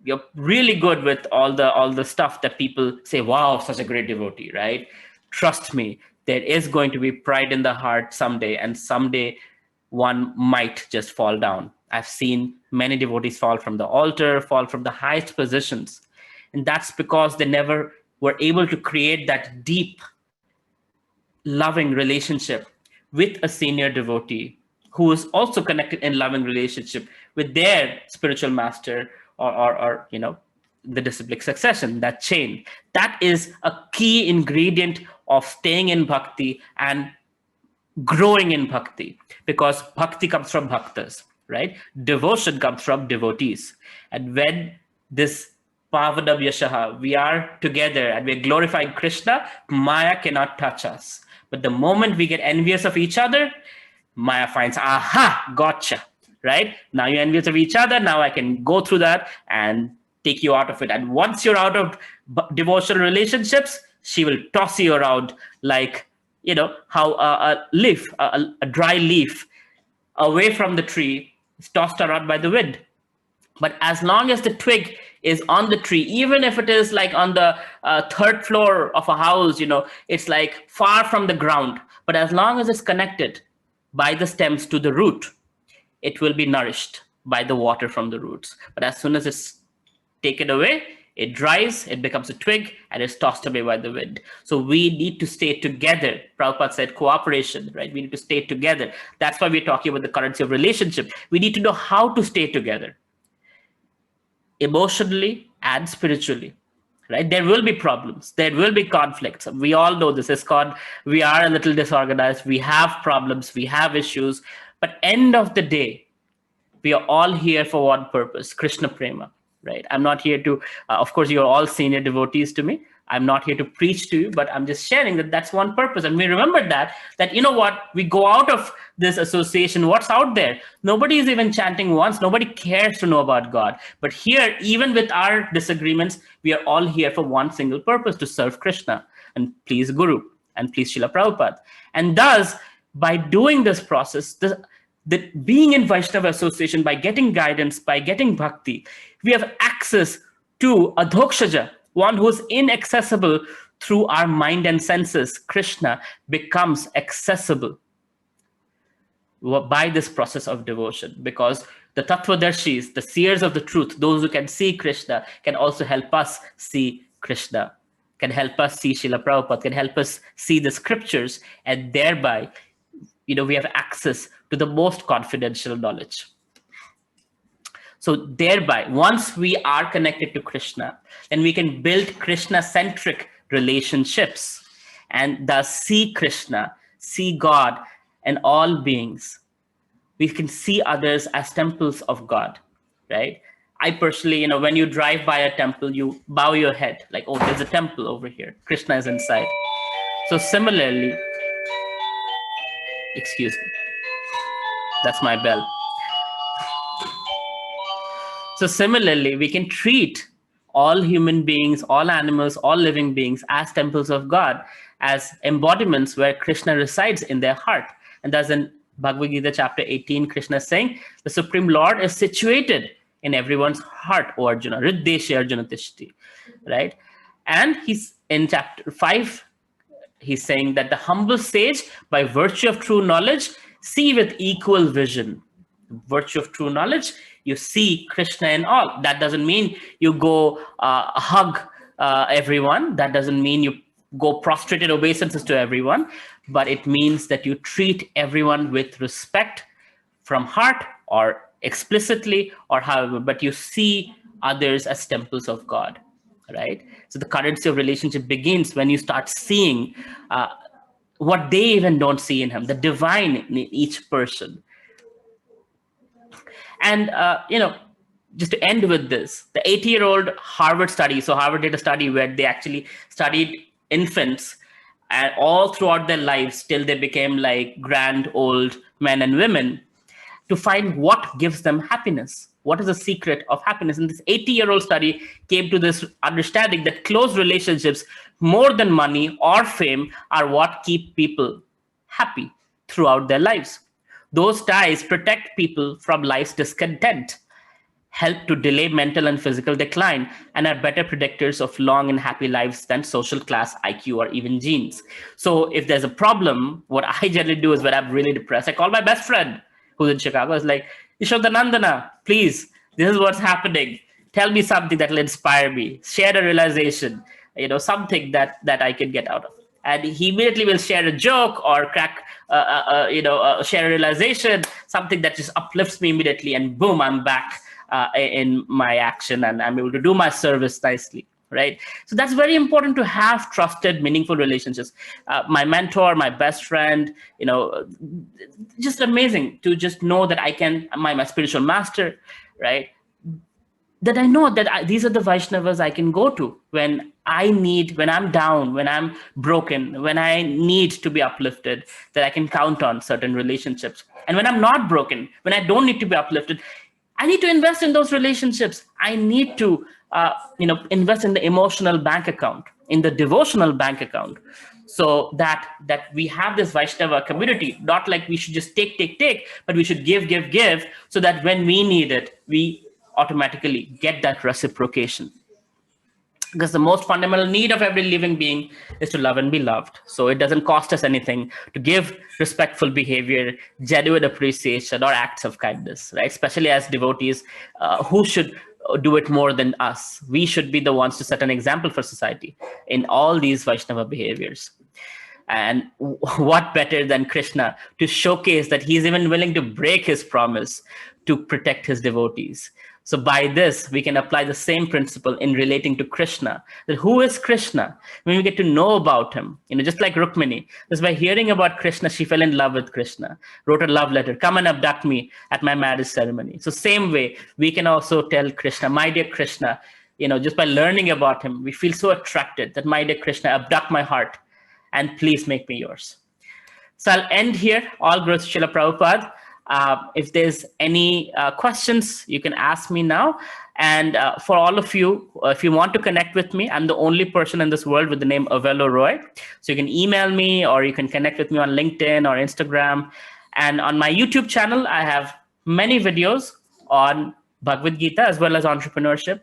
you're really good with all the stuff that people say, wow, such a great devotee, right? Trust me, there is going to be pride in the heart someday, and someday one might just fall down. I've seen many devotees fall from the altar, fall from the highest positions, and that's because they never were able to create that deep loving relationship with a senior devotee who is also connected in loving relationship with their spiritual master, or the disciplic succession, that chain. That is a key ingredient of staying in bhakti and growing in bhakti, because bhakti comes from bhaktas, right? Devotion comes from devotees. And when this Pavadam Yashaha, we are together and we're glorifying Krishna, Maya cannot touch us. But the moment we get envious of each other, Maya finds, aha, gotcha, right? Now you're envious of each other. Now I can go through that and take you out of it. And once you're out of devotional relationships, she will toss you around like, how a leaf, a dry leaf away from the tree is tossed around by the wind. But as long as the twig is on the tree, even if it is like on the third floor of a house, it's like far from the ground. But as long as it's connected by the stems to the root, it will be nourished by the water from the roots. But as soon as it's taken away, it dries, it becomes a twig, and it's tossed away by the wind. So we need to stay together. Prabhupada said cooperation, right? We need to stay together. That's why we're talking about the currency of relationship. We need to know how to stay together, emotionally and spiritually, right? There will be problems, there will be conflicts. We all know this. ISKCON, we are a little disorganized, we have problems, we have issues, but end of the day, we are all here for one purpose: Krishna prema, right? I'm not here to of course you're all senior devotees to me. I'm not here to preach to you, but I'm just sharing that that's one purpose. And we remember that you know what, we go out of this association, what's out there? Nobody is even chanting once, nobody cares to know about God. But here, even with our disagreements, we are all here for one single purpose: to serve Krishna and please Guru and please Srila Prabhupada. And thus, by doing this process, the being in Vaishnava association, by getting guidance, by getting bhakti, we have access to Adhokshaja, one who is inaccessible through our mind and senses. Krishna becomes accessible by this process of devotion, because the Tattvadarshis, the seers of the truth, those who can see Krishna, can also help us see Krishna, can help us see Srila Prabhupada, can help us see the scriptures, and thereby, we have access to the most confidential knowledge. So thereby, once we are connected to Krishna, then we can build Krishna-centric relationships and thus see Krishna, see God and all beings. We can see others as temples of God, right? I personally, when you drive by a temple, you bow your head like, oh, there's a temple over here. Krishna is inside. So similarly, excuse me, that's my bell. So similarly, we can treat all human beings, all animals, all living beings as temples of God, as embodiments where Krishna resides in their heart. And thus in Bhagavad Gita chapter 18, Krishna is saying, the Supreme Lord is situated in everyone's heart, O Arjuna, Riddheshi Arjuna Tishti, right? And he's in chapter 5, he's saying that the humble sage, by virtue of true knowledge, see with equal vision. Virtue of true knowledge, you see Krishna in all. That doesn't mean you go hug everyone. That doesn't mean you go prostrated obeisances to everyone. But it means that you treat everyone with respect from heart or explicitly or however, but you see others as temples of God, right? So the currency of relationship begins when you start seeing what they even don't see in him, the divine in each person. And, just to end with this, the 80-year-old Harvard study, so Harvard did a study where they actually studied infants and all throughout their lives till they became like grand old men and women, to find what gives them happiness, What is the secret of happiness? And this 80-year-old study came to this understanding that close relationships, more than money or fame, are what keep people happy throughout their lives. Those ties protect people from life's discontent, help to delay mental and physical decline, and are better predictors of long and happy lives than social class, IQ, or even genes. So if there's a problem, what I generally do is when I'm really depressed, I call my best friend who's in Chicago. It's like, Ishodanandana, please, this is what's happening. Tell me something that will inspire me. Share a realization, something that I can get out of. And he immediately will share a joke or crack, share a realization, something that just uplifts me immediately, and boom, I'm back in my action, and I'm able to do my service nicely, right? So that's very important, to have trusted, meaningful relationships. My mentor, my best friend, just amazing to just know that I can, my spiritual master, right? That I know that these are the Vaishnavas I can go to when I need, when I'm down, when I'm broken, when I need to be uplifted, that I can count on certain relationships. And when I'm not broken, when I don't need to be uplifted, I need to invest in those relationships. I need to, invest in the emotional bank account, in the devotional bank account, so that we have this Vaishnava community. Not like we should just take, but we should give, so that when we need it, we automatically get that reciprocation. Because the most fundamental need of every living being is to love and be loved. So it doesn't cost us anything to give respectful behavior, genuine appreciation, or acts of kindness, right? Especially as devotees, who should do it more than us? We should be the ones to set an example for society in all these Vaishnava behaviors. And what better than Krishna to showcase that he's even willing to break his promise to protect his devotees. So by this, we can apply the same principle in relating to Krishna. That who is Krishna? When we get to know about him, just like Rukmini, just by hearing about Krishna, she fell in love with Krishna, wrote a love letter, come and abduct me at my marriage ceremony. So same way, we can also tell Krishna, my dear Krishna, just by learning about him, we feel so attracted that, my dear Krishna, abduct my heart and please make me yours. So I'll end here. All glory to Srila Prabhupada. If there's any questions, you can ask me now. And for all of you, if you want to connect with me, I'm the only person in this world with the name Avello Roy. So you can email me, or you can connect with me on LinkedIn or Instagram. And on my YouTube channel, I have many videos on Bhagavad Gita as well as entrepreneurship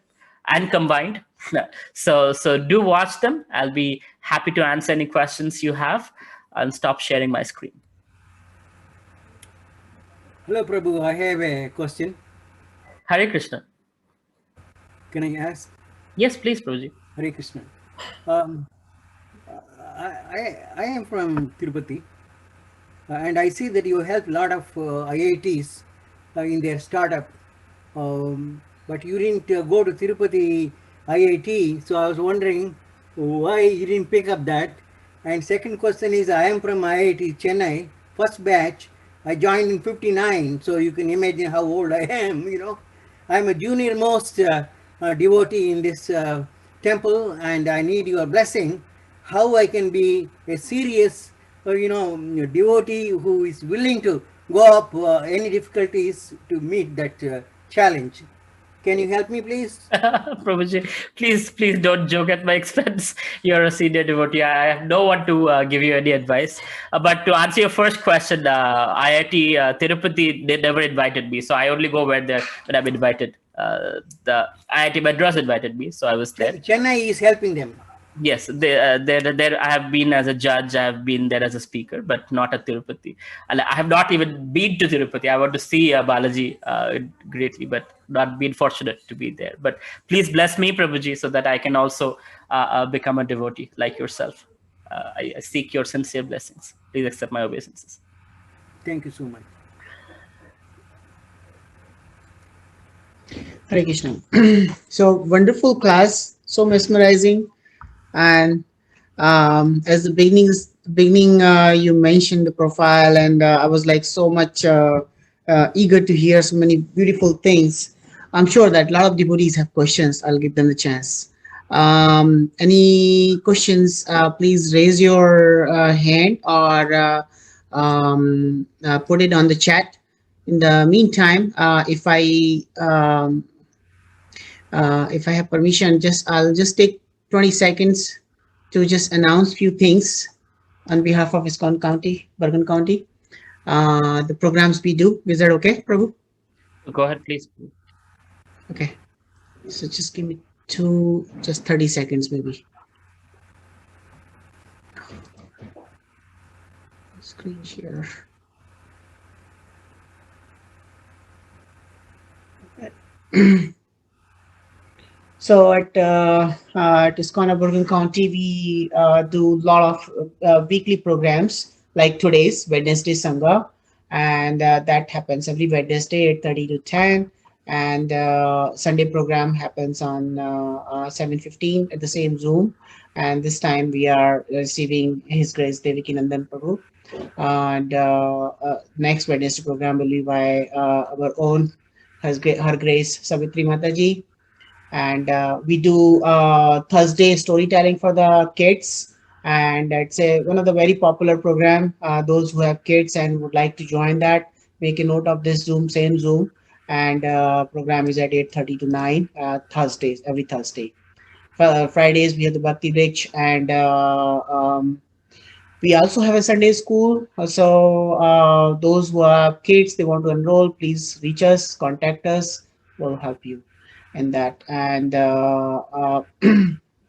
and combined. So do watch them. I'll be happy to answer any questions you have. I'll stop sharing my screen.
Hello, Prabhu. I have a question.
Hare Krishna.
Can I ask?
Yes, please, Prabhuji.
Hare Krishna. I am from Tirupati, and I see that you help a lot of IITs in their startup, but you didn't go to Tirupati IIT, so I was wondering why you didn't pick up that. And second question is, I am from IIT Chennai, first batch. I joined in 59, so you can imagine how old I am, I'm a junior most devotee in this temple, and I need your blessing. How I can be a serious, devotee who is willing to go up any difficulties to meet that challenge. Can you help me, please?
Prabhuji, please don't joke at my expense. You're a senior devotee. I have no one to give you any advice. But to answer your first question, IIT Tirupati, they never invited me. So I only go when I'm invited. The IIT Madras invited me, so I was there.
Chennai is helping them.
Yes, there. I have been as a judge. I have been there as a speaker, but not at Tirupati. And I have not even been to Tirupati. I want to see Balaji greatly, but not been fortunate to be there. But please bless me, Prabhuji, so that I can also become a devotee like yourself. I seek your sincere blessings. Please accept my obeisances.
Thank you so much.
Hare Krishna. So wonderful class, so mesmerizing. And as the beginning, you mentioned the profile, and I was like so much eager to hear so many beautiful things. I'm sure that a lot of devotees have questions. I'll give them the chance. Any questions? Please raise your hand or put it on the chat. In the meantime, if I have permission, I'll just take 20 seconds to just announce few things on behalf of ISKCON County, Bergen County. The programs we do. Is that okay, Prabhu?
Go ahead, please.
Okay. So just give me just 30 seconds maybe. Screen share. So at ISKCON Bergen County, we do a lot of weekly programs like today's Wednesday Sangha, and that happens every Wednesday 8:30 to 10. And Sunday program happens on 7:15 at the same Zoom. And this time we are receiving His Grace Devikinandan Prabhu. And next Wednesday program will be by our own Her Grace Savitri Mataji, and we do Thursday storytelling for the kids, and it's one of the very popular program. Those who have kids and would like to join that, make a note of this same Zoom, and program is at 8:30 to 9 Thursdays, every Thursday. Fridays we have the Bhakti Rich, and we also have a Sunday school. So those who have kids, they want to enroll, please reach us, contact us. We'll help you in that. And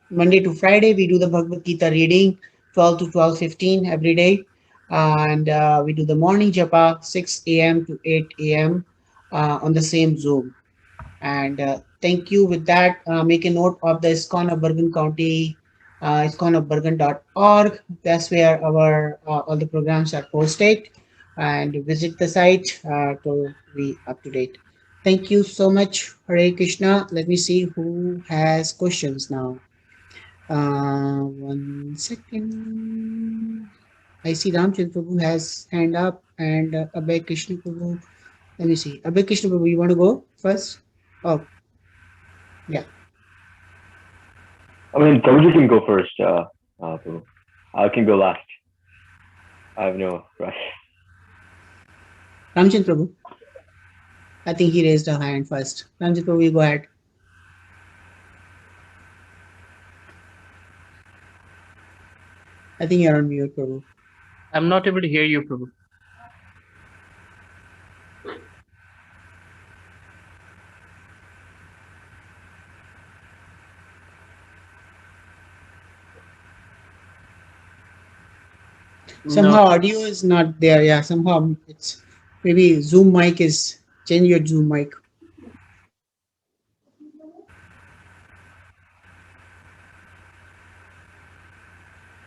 Monday to Friday, we do the Bhagavad Gita reading, 12 to 12:15 every day. And we do the morning japa, 6 a.m. to 8 a.m. On the same Zoom. And thank you. With that, make a note of the ISKCON of Bergen County, iskonofbergen.org. That's where our all the programs are posted. And visit the site to be up to date. Thank you so much, Hare Krishna. Let me see who has questions now. 1 second. I see Ramchandra Prabhu has hand up, and Abhay Krishna Prabhu. Let me see. Abhay Krishna Prabhu, you want to go first? Oh, yeah.
I mean, Prabhuji can go first. Prabhu. I can go last. I have no rush.
Ramchandra Prabhu. I think he raised a hand first. Ramchandra Prabhu, you go ahead. I think you're on mute, Prabhu.
I'm not able to hear you, Prabhu.
Somehow
No,
audio is not there. Yeah, somehow it's maybe Zoom mic is change your Zoom mic.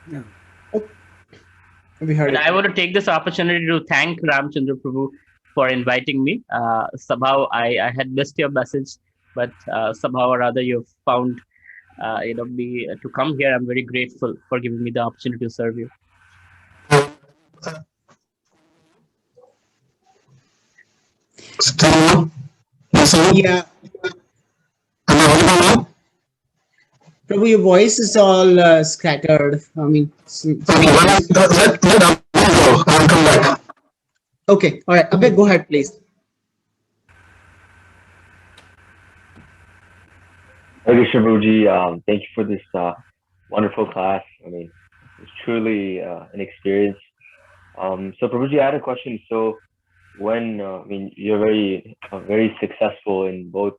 No.
We heard
and
it.
I want to take this opportunity to thank Ramchandra Prabhu for inviting me. Somehow I had missed your message, but somehow or other you've found me to come here. I'm very grateful for giving me the opportunity to serve you.
Still, listening.
Yeah, Prabhu, your voice is all scattered. I mean, somehow it is.
Let go. I'll come back.
Okay, all right. Abhay, go ahead, please.
Hare Krishna Prabhuji, thank you for this wonderful class. I mean, it's truly an experience. So Prabhuji, I had a question. So when I mean you're very successful in both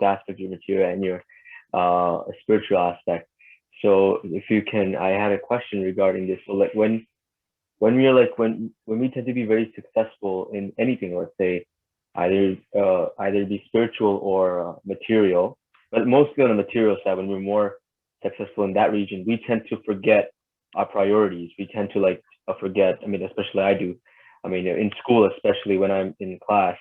aspects, your material and your spiritual aspect. So if you can, I had a question regarding this. So like when we're like when we tend to be very successful in anything, let's say either be spiritual or material, but mostly on the material side, when we're more successful in that region, we tend to forget our priorities. We tend to like forget. I mean, especially I do. I mean, in school, especially when I'm in class,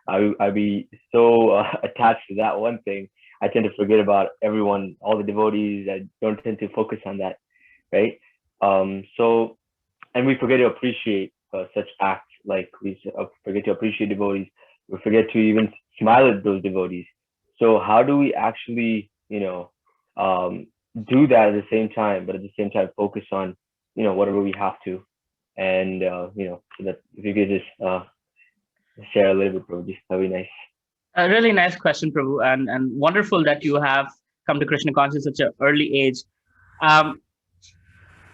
I be so attached to that one thing. I tend to forget about everyone, all the devotees. I don't tend to focus on that, right? So and we forget to appreciate such acts, like we forget to appreciate devotees. We forget to even smile at those devotees. So how do we actually um, do that at the same time, but at the same time focus on whatever we have to, and so that if you could just share a little bit, Prabhuji. That'd be nice.
A really nice question, Prabhu, and wonderful that you have come to Krishna consciousness at such an early age. Um,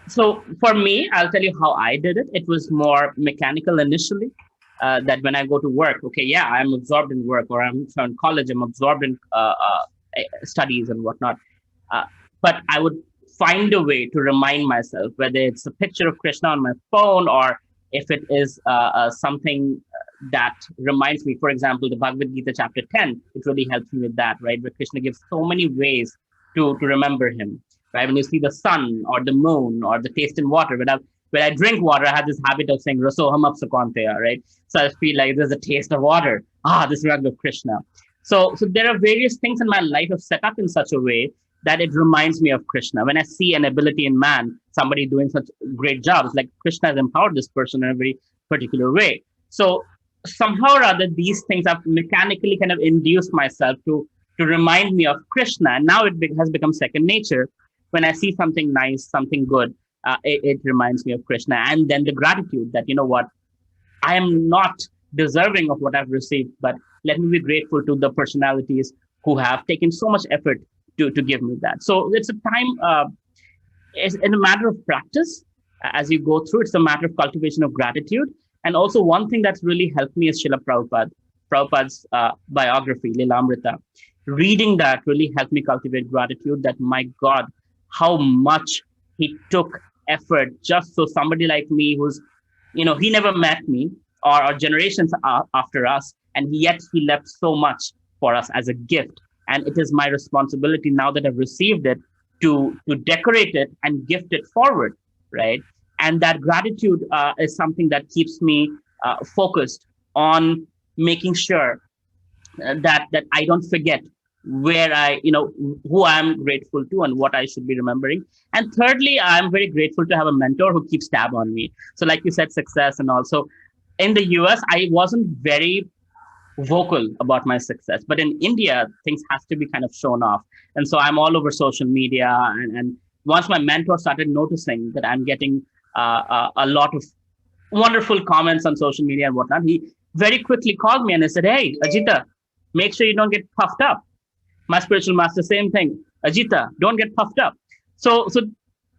so for me, I'll tell you how I did it. It was more mechanical initially. That when I go to work, okay, yeah, I'm absorbed in work, or I'm in college, I'm absorbed in studies and whatnot. Uh, but I would find a way to remind myself, whether it's a picture of Krishna on my phone, or if it is something that reminds me. For example, the Bhagavad Gita chapter 10, it really helps me with that, right? Where Krishna gives so many ways to remember him, right? When you see the sun or the moon or the taste in water, when I drink water, I have this habit of saying Rasoham Apsakanteya, right? So I feel like there's a taste of water. This reminds me of Krishna. So there are various things in my life have set up in such a way that it reminds me of Krishna. When I see an ability in man, somebody doing such great jobs, like Krishna has empowered this person in a very particular way. So somehow or other, these things have mechanically kind of induced myself to remind me of Krishna. And now has become second nature. When I see something nice, something good, it reminds me of Krishna. And then the gratitude that, you know what, I am not deserving of what I've received, but let me be grateful to the personalities who have taken so much effort to give me that. So it's a time, it's in a matter of practice as you go through. It's a matter of cultivation of gratitude. And also one thing that's really helped me is Srila Prabhupada's biography, Lilamrita. Reading that really helped me cultivate gratitude that, my God, how much he took effort just so somebody like me who's, he never met me or generations after us, and yet he left so much for us as a gift. And it is my responsibility now that I've received it to decorate it and gift it forward, right? And that gratitude is something that keeps me focused on making sure that I don't forget where who I'm grateful to and what I should be remembering. And thirdly, I'm very grateful to have a mentor who keeps tab on me. So like you said, success. And also in the US, I wasn't very vocal about my success, but in India, things has to be kind of shown off. And so I'm all over social media. And once my mentor started noticing that I'm getting a lot of wonderful comments on social media and whatnot, he very quickly called me and he said, "Hey, Ajita, make sure you don't get puffed up." My spiritual master, same thing. "Ajita, don't get puffed up." So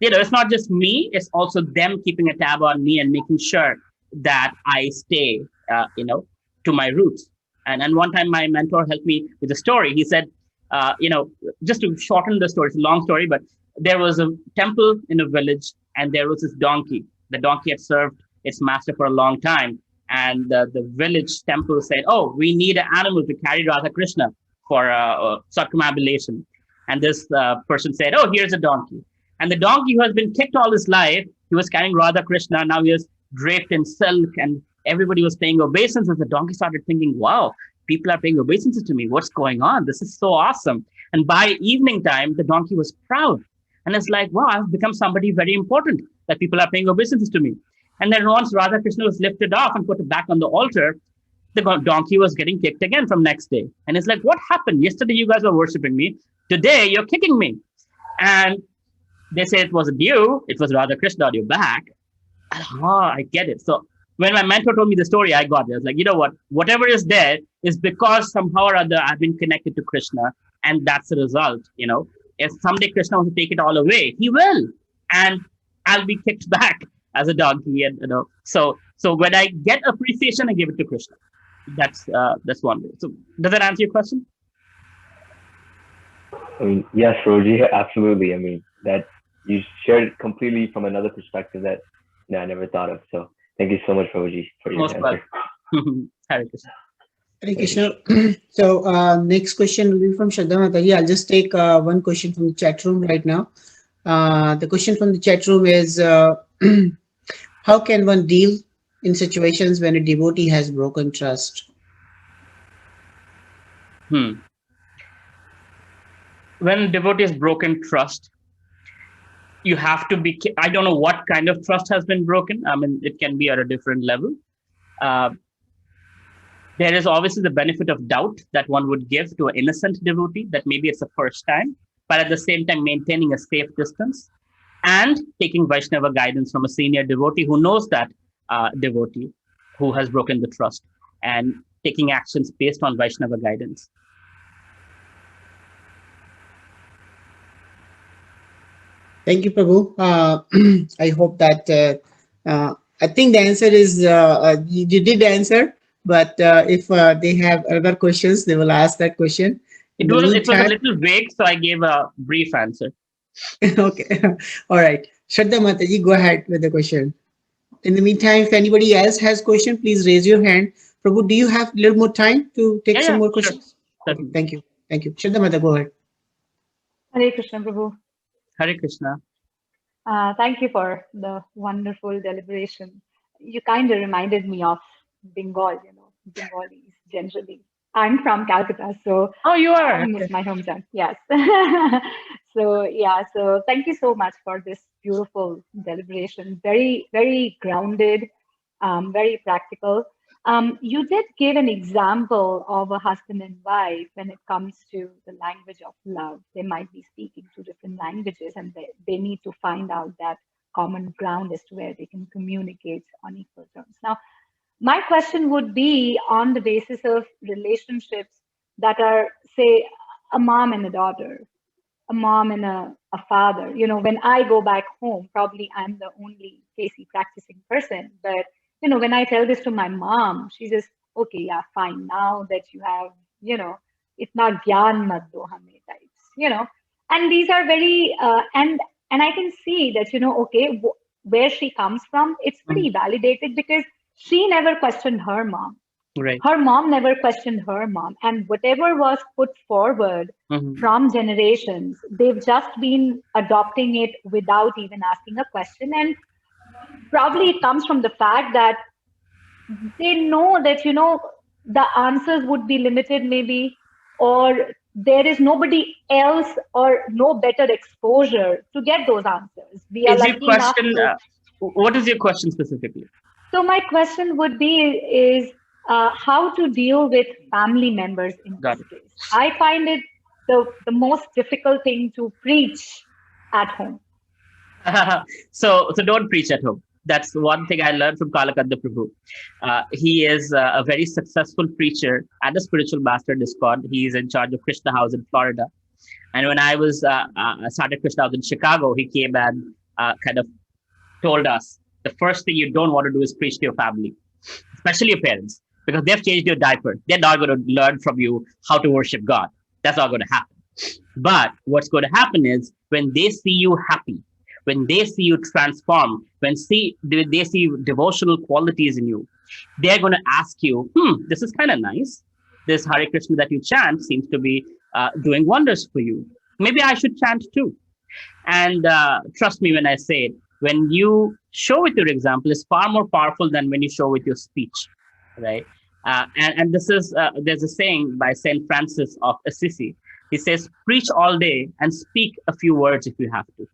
it's not just me, it's also them keeping a tab on me and making sure that I stay, to my roots. And one time my mentor helped me with a story. He said, just to shorten the story, it's a long story, but there was a temple in a village and there was this donkey. The donkey had served its master for a long time. And the village temple said, "Oh, we need an animal to carry Radha Krishna for circumambulation." And this person said, "Oh, here's a donkey." And the donkey, who has been kicked all his life, he was carrying Radha Krishna. Now he was draped in silk and everybody was paying obeisances. The donkey started thinking, "Wow, people are paying obeisances to me. What's going on? This is so awesome." And by evening time, the donkey was proud. And it's like, wow, I've become somebody very important that people are paying obeisances to me. And then once Radha Krishna was lifted off and put back on the altar, the donkey was getting kicked again from next day. And it's like, what happened? Yesterday you guys were worshiping me. Today you're kicking me. And they say it wasn't you. It was Radha Krishna on your back. I get it. So when my mentor told me the story, I got it. I was like, you know what? Whatever is there is because somehow or other I've been connected to Krishna. And that's the result. If someday Krishna wants to take it all away, he will. And I'll be kicked back as a donkey. And so when I get appreciation, I give it to Krishna. That's one way. So does that answer your question?
I mean, yes, Roji, absolutely. I mean, that you shared it completely from another perspective that I never thought of. So thank you so much, Roji, for your answer.
Hare Krishna.
Hare Krishna. So next question will be from Shraddha Mataji. I'll just take one question from the chat room right now. The question from the chat room is, how can one deal in situations when a devotee has broken trust?
When devotee has broken trust, you have to be, I don't know what kind of trust has been broken. I mean, it can be at a different level. There is obviously the benefit of doubt that one would give to an innocent devotee, that maybe it's the first time, but at the same time maintaining a safe distance and taking Vaishnava guidance from a senior devotee who knows that devotee who has broken the trust. and taking actions based on Vaishnava guidance.
Thank you, Prabhu. I hope that I think the answer is you did answer, but if they have other questions, they will ask that question. In the
It was a
meantime,
little vague, so I gave a brief answer.
okay, all right. Shraddha Mataji, go ahead with the question. In the meantime, if anybody else has question, please raise your hand. Prabhu, do you have a little more time to take
Yeah,
some
yeah,
more
sure.
questions? Okay,
Certainly.
thank you. Thank you. Shraddha Mata, go ahead.
Hare Krishna, Prabhu.
Hare Krishna.
Thank you for the wonderful deliberation. You kind of reminded me of Bengal, Bengalis generally. I'm from Calcutta, so
Oh, you are.
home is my hometown. Yes. So, yeah, so thank you so much for this beautiful deliberation. Very, very grounded, very practical. You did give an example of a husband and wife when it comes to the language of love. They might be speaking two different languages and they need to find out that common ground as to where they can communicate on equal terms. Now, my question would be on the basis of relationships that are, say, a mom and a daughter, a mom and a father. When I go back home, probably I'm the only Casey practicing person. But, when I tell this to my mom, she just, okay, yeah, fine. Now that you have, itna gyan mat do hame types, and these are very, and I can see that, okay, where she comes from, it's
Mhm.
pretty validated because she never questioned her mom.
Right.
Her mom never questioned her mom. And whatever was put forward
Mhm.
from generations, they've just been adopting it without even asking a question. And probably it comes from the fact that they know that, the answers would be limited, maybe, or there is nobody else or no better exposure to get those answers. We are
Is your
lucky enough
question,
to.
what is your question specifically?
So my question would be is how to deal with family members in
Got
this case. I find it the most difficult thing to preach at home.
So don't preach at home. That's one thing I learned from Kalakanda Prabhu. He is a very successful preacher and a spiritual master in ISKCON. He is in charge of Krishna House in Florida. And when I was started Krishna House in Chicago, he came and kind of told us the first thing you don't want to do is preach to your family, especially your parents, because they've changed your diaper. They're not going to learn from you how to worship God. That's not going to happen. But what's going to happen is when they see you happy, when they see you transform, when they see devotional qualities in you, they're going to ask you, this is kind of nice. This Hare Krishna that you chant seems to be doing wonders for you. Maybe I should chant too. And trust me when I say it, when you show with your example is far more powerful than when you show with your speech, right? And this is, there's a saying by Saint Francis of Assisi. He says, preach all day and speak a few words if you have to.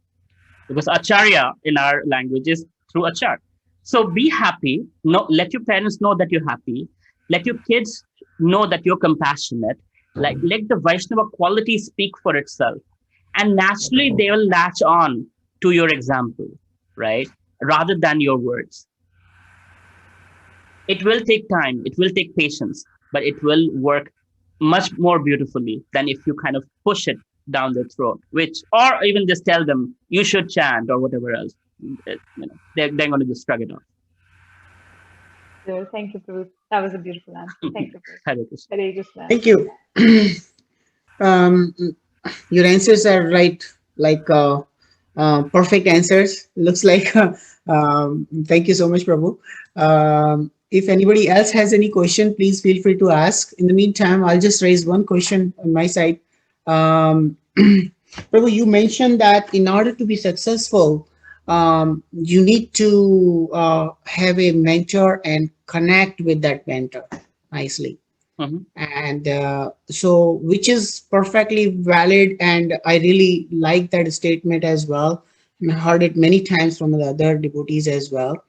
Because acharya in our language is through achar. So be happy. No, let your parents know that you're happy. Let your kids know that you're compassionate. Like let the Vaishnava quality speak for itself. And naturally they will latch on to your example, right? Rather than your words. It will take time, it will take patience, but it will work much more beautifully than if you kind of push it down their throat, which, or even just tell them you should chant or whatever else. They're going to just shrug it off.
So thank you, Prabhu. That was a beautiful answer. Thank you, Prabhu.
Hare Krishna.
Hare Krishna.
Thank you. um, your answers are right, like perfect answers. Looks like. Thank you so much, Prabhu. If anybody else has any question, please feel free to ask. In the meantime, I'll just raise one question on my side. Prabhu, you mentioned that in order to be successful, you need to have a mentor and connect with that mentor nicely.
Mhm.
And so, which is perfectly valid, and I really like that statement as well. I heard it many times from the other devotees as well.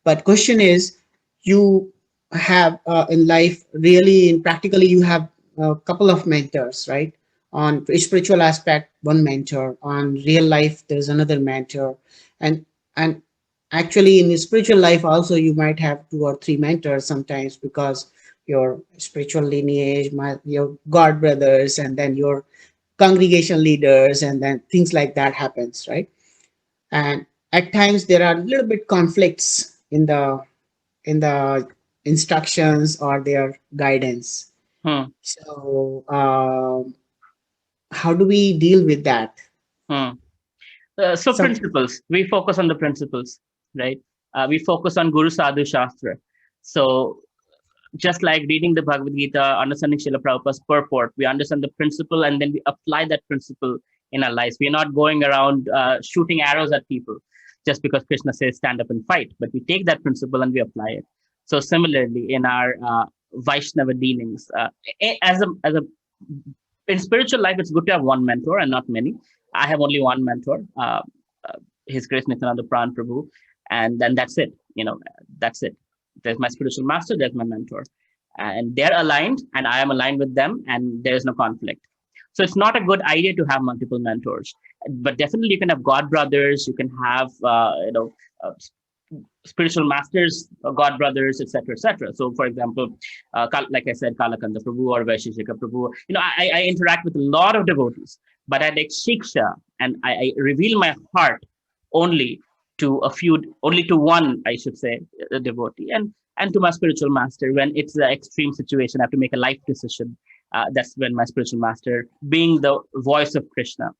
But question is, you have in life, really, in practically, you have a couple of mentors, right? On spiritual aspect, one mentor. On real life, there's another mentor, and actually in the spiritual life also, you might have two or three mentors sometimes, because your spiritual lineage, your god brothers, and then your congregation leaders, and then things like that happens, right? And at times there are a little bit conflicts in the instructions or their guidance.
Hmm.
So how do we deal with that?
Hmm. So
Some
principles, we focus on the principles, right? We focus on Guru Sadhu Shastra. So just like reading the Bhagavad Gita, understanding Srila Prabhupada's purport, we understand the principle and then we apply that principle in our lives. We're not going around shooting arrows at people just because Krishna says stand up and fight, but we take that principle and we apply it. So similarly, in our Vaishnava dealings, as a in spiritual life, it's good to have one mentor and not many. I have only one mentor, His Grace Nityananda Pran Prabhu, and then that's it. That's it. There's my spiritual master, there's my mentor, and they're aligned, and I am aligned with them, and there is no conflict. So it's not a good idea to have multiple mentors, but definitely you can have god brothers, you can have uh, spiritual masters, god brothers, etc., etc. So, for example, like I said, Kalakanda Prabhu or Vaisheshika Prabhu. I interact with a lot of devotees, but I take shiksha and I reveal my heart only to a few, only to one, I should say, a devotee, and to my spiritual master when it's the extreme situation. I have to make a life decision. That's when my spiritual master, being the voice of Krishna.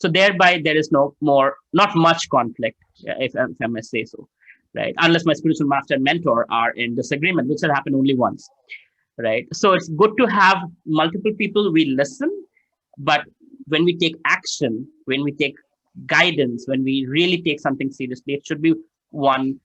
So thereby there is not much conflict, if I may say so, right? Unless my spiritual master and mentor are in disagreement, which will happen only once, right? So it's good to have multiple people. We listen, but when we take action, when we take guidance, when we really take something seriously, it should be one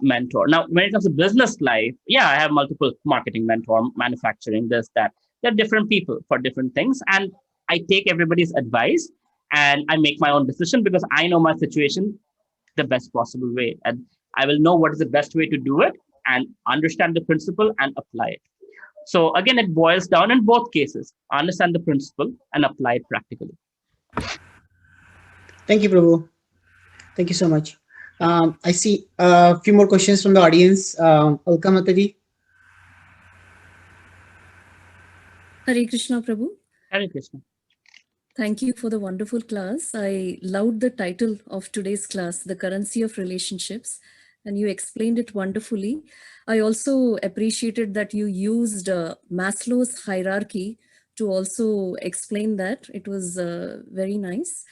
mentor. Now, when it comes to business life, yeah, I have multiple marketing mentor, manufacturing, this, that. They're different people for different things. And I take everybody's advice and I make my own decision because I know my situation the best possible way. And I will know what is the best way to do it and understand the principle and apply it. So again, it boils down in both cases, understand the principle and apply it practically.
Thank you, Prabhu. Thank you so much. I see a few more questions from the audience. Welcome, Mataji.
Hare Krishna Prabhu.
Hare Krishna.
Thank you for the wonderful class. I loved the title of today's class, The Currency of Relationships, and you explained it wonderfully. I also appreciated that you used Maslow's hierarchy to also explain that. It was very nice.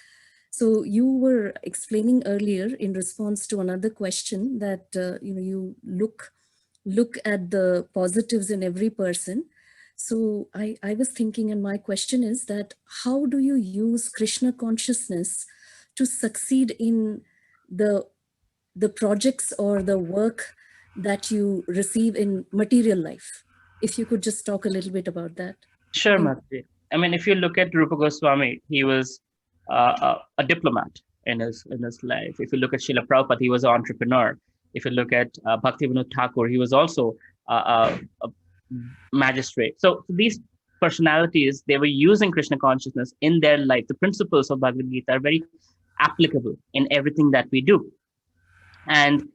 So you were explaining earlier in response to another question that you look at the positives in every person. So I was thinking, and my question is that how do you use Krishna consciousness to succeed in the projects or the work that you receive in material life? If you could just talk a little bit about that.
Sure, Matri. I mean, if you look at Rupa Goswami, he was a diplomat in his life. If you look at Srila Prabhupada, he was an entrepreneur. If you look at Bhaktivinoda Thakur, he was also a magistrate. So these personalities, they were using Krishna consciousness in their life. The principles of Bhagavad Gita are very applicable in everything that we do. And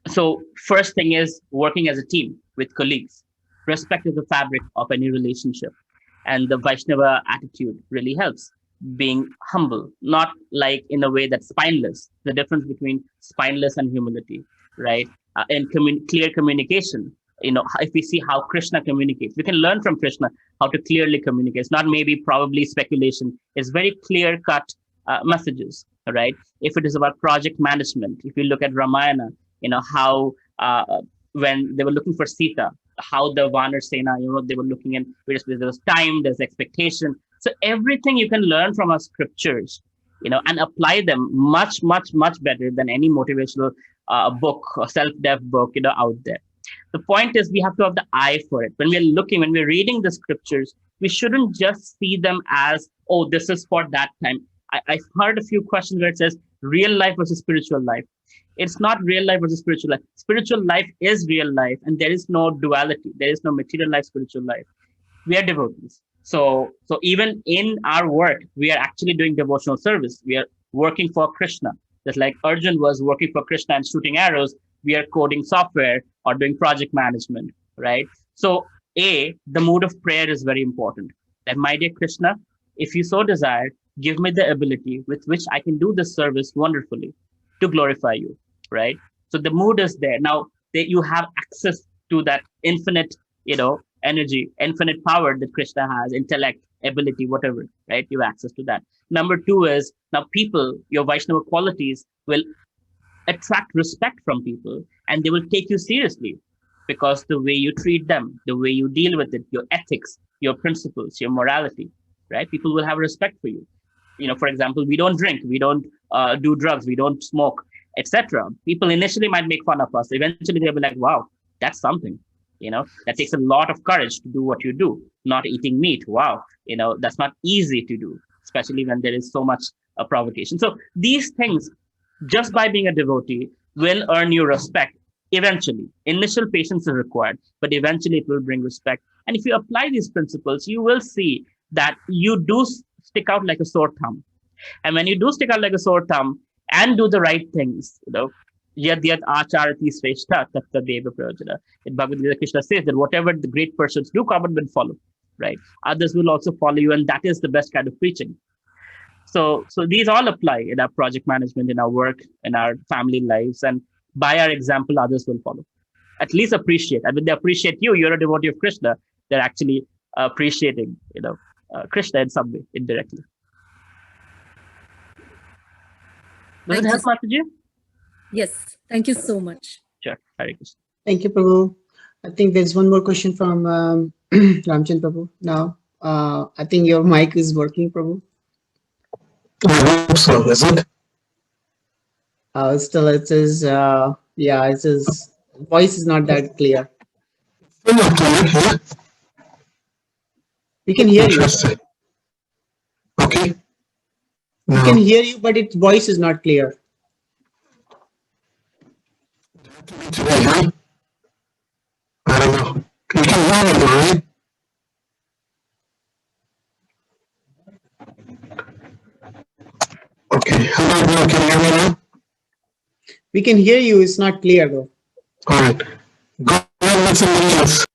so first thing is working as a team with colleagues. Respect is the fabric of any relationship. And the Vaishnava attitude really helps. Being humble, not like in a way that's spineless. The difference between spineless and humility, right? And clear communication. If we see how Krishna communicates, we can learn from Krishna how to clearly communicate. It's not maybe probably speculation. It's very clear cut messages, right? If it is about project management, if you look at Ramayana, how when they were looking for Sita, how the Vanar Sena, they were looking in, there was time, there's expectation. So everything you can learn from our scriptures, and apply them much, much, much better than any motivational book or self-dev book, out there. The point is we have to have the eye for it. When we're reading the scriptures, we shouldn't just see them as, oh, this is for that time. I've heard a few questions where it says real life versus spiritual life. It's not real life versus spiritual life. Spiritual life is real life, and there is no duality. There is no material life, spiritual life. We are devotees. So even in our work, we are actually doing devotional service. We are working for Krishna. Just like Arjun was working for Krishna and shooting arrows, we are coding software or doing project management, right? So The mood of prayer is very important. That, my dear Krishna, if you so desire, give me the ability with which I can do this service wonderfully to glorify you, right? So the mood is there. Now that you have access to that infinite, energy, infinite power that Krishna has, intellect, ability, whatever, right? You have access to that. Number two is, now people, your Vaishnava qualities will attract respect from people, and they will take you seriously because the way you treat them, the way you deal with it, your ethics, your principles, your morality, right? People will have respect for you. For example, we don't drink, we don't do drugs, we don't smoke, etc. People initially might make fun of us. Eventually, they'll be like, "Wow, that's something." That takes a lot of courage to do what you do. Not eating meat, wow, that's not easy to do, especially when there is so much provocation. So these things, just by being a devotee, will earn you respect eventually. Initial patience is required, but eventually it will bring respect. And if you apply these principles, you will see that you do stick out like a sore thumb. And when you do stick out like a sore thumb and do the right things, yad yad acharati shrestha tatta deva prayojana. In Bhagavad Gita, Krishna says that whatever the great persons do, common will follow, right? Others will also follow you, and that is the best kind of preaching. So these all apply in our project management, in our work, in our family lives, and by our example, others will follow. At least appreciate. And when they appreciate you, you're a devotee of Krishna. They're actually appreciating, Krishna in some way, indirectly. Does it help, Mataji?
Yes, thank you so much.
Sure. Hare Krishna.
Thank you, Prabhu. I think there's one more question from Ramchandra Prabhu. Now, I think your mic is working, Prabhu.
I hope so, is it?
Still, it says, it says voice is not that clear.
Still not clear here.
We can hear you.
Interesting. Okay.
We can hear you, but its voice is not clear.
Today, huh? I don't know. You can hear me, right? Okay. How about now? Can you hear me now?
We can hear you. It's not clear though.
All right. Go ahead with somebody else.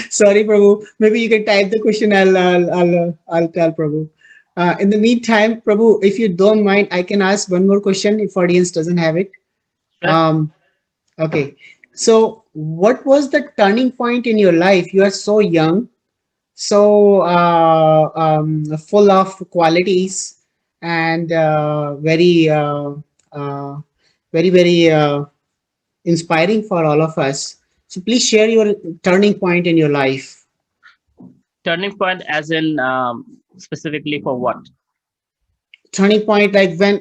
Sorry, Prabhu. Maybe you can type the question. I'll tell Prabhu. In the meantime, Prabhu, if you don't mind, I can ask one more question if audience doesn't have it.
Sure.
Okay. So, what was the turning point in your life? You are so young, so full of qualities, and very, very inspiring for all of us. So please share your turning point in your life.
Turning point as in specifically for what?
Turning point, like when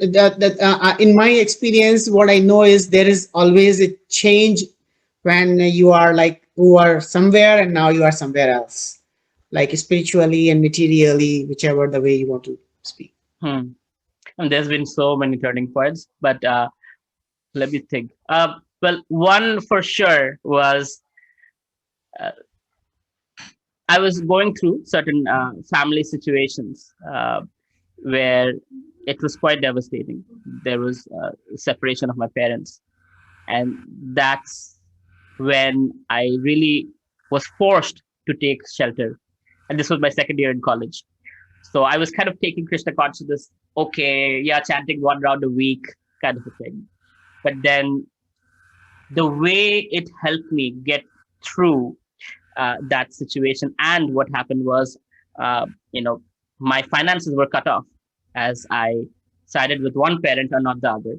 in my experience, what I know is there is always a change when you are who are somewhere and now you are somewhere else, like spiritually and materially, whichever the way you want to speak.
And there's been so many turning points, but let me think. Well, one for sure was I was going through certain family situations where it was quite devastating. There was separation of my parents, and that's when I really was forced to take shelter. And this was my second year in college. So I was kind of taking Krishna consciousness, okay, yeah, chanting one round a week, kind of a thing. But then the way it helped me get through that situation, and what happened was, my finances were cut off as I sided with one parent and not the other.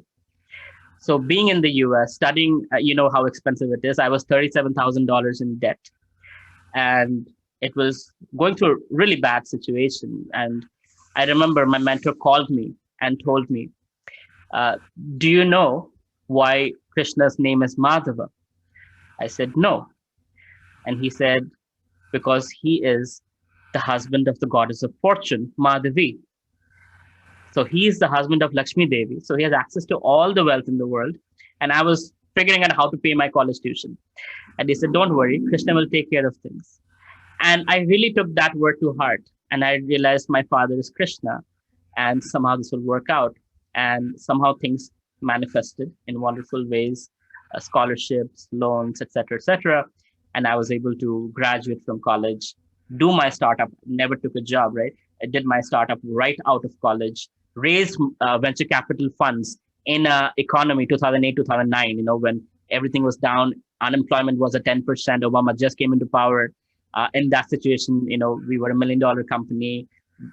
So being in the US, studying, you know how expensive it is. I was $37,000 in debt, and it was going through a really bad situation. And I remember my mentor called me and told me, do you know why Krishna's name is Madhava? I said, no. And he said, because he is the husband of the goddess of fortune, Madhavi. So he is the husband of Lakshmi Devi. So he has access to all the wealth in the world. And I was figuring out how to pay my college tuition. And he said, don't worry, Krishna will take care of things. And I really took that word to heart. And I realized my father is Krishna. And somehow this will work out. And somehow things manifested in wonderful ways, scholarships, loans, etc., etc. and I was able to graduate from college, do my startup, never took a job, right? I did my startup right out of college, raised venture capital funds in economy 2008, 2009, when everything was down, unemployment was at 10%, Obama just came into power. In that situation, we were $1 million company,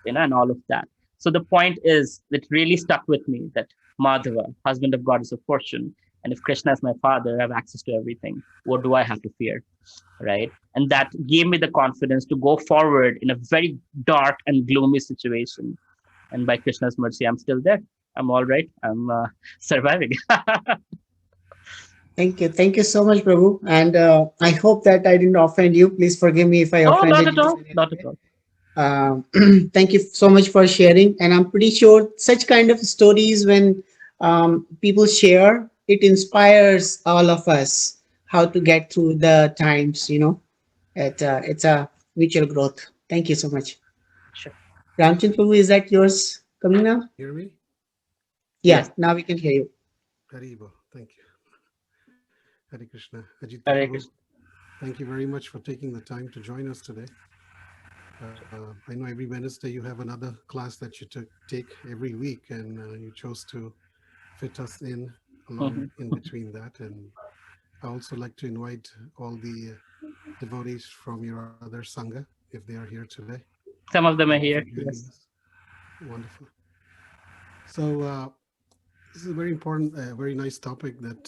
and all of that. So the point is, it really stuck with me that Madhava, husband of goddess of fortune, and if Krishna is my father, I have access to everything. What do I have to fear? Right. And that gave me the confidence to go forward in a very dark and gloomy situation. And by Krishna's mercy, I'm still there. I'm all right. I'm surviving.
Thank you so much, Prabhu. And I hope that I didn't offend you. Please forgive me if I
Oh, not
offended
at
you
all.
in any
Not at
way.
all.
Thank you so much for sharing. And I'm pretty sure such kind of stories, when people share, it inspires all of us how to get through the times. It's a mutual growth. Thank you so much.
Sure.
Ramchandra Prabhu, is that yours coming now?
Hear me?
Yeah,
Yes.
now we can hear you.
Haribo. Thank you. Hare Krishna. Ajita
Hare
Prabhu,
Krishna.
thank you very much for taking the time to join us today. I know every Wednesday you have another class that you take every week, and you chose to fit us in along
Mhm.
in between that. And I also like to invite all the devotees from your other Sangha, if they are here today.
Some of them
Thank
are
you for
here.
joining
Yes.
us. Wonderful. So this is a very important, very nice topic that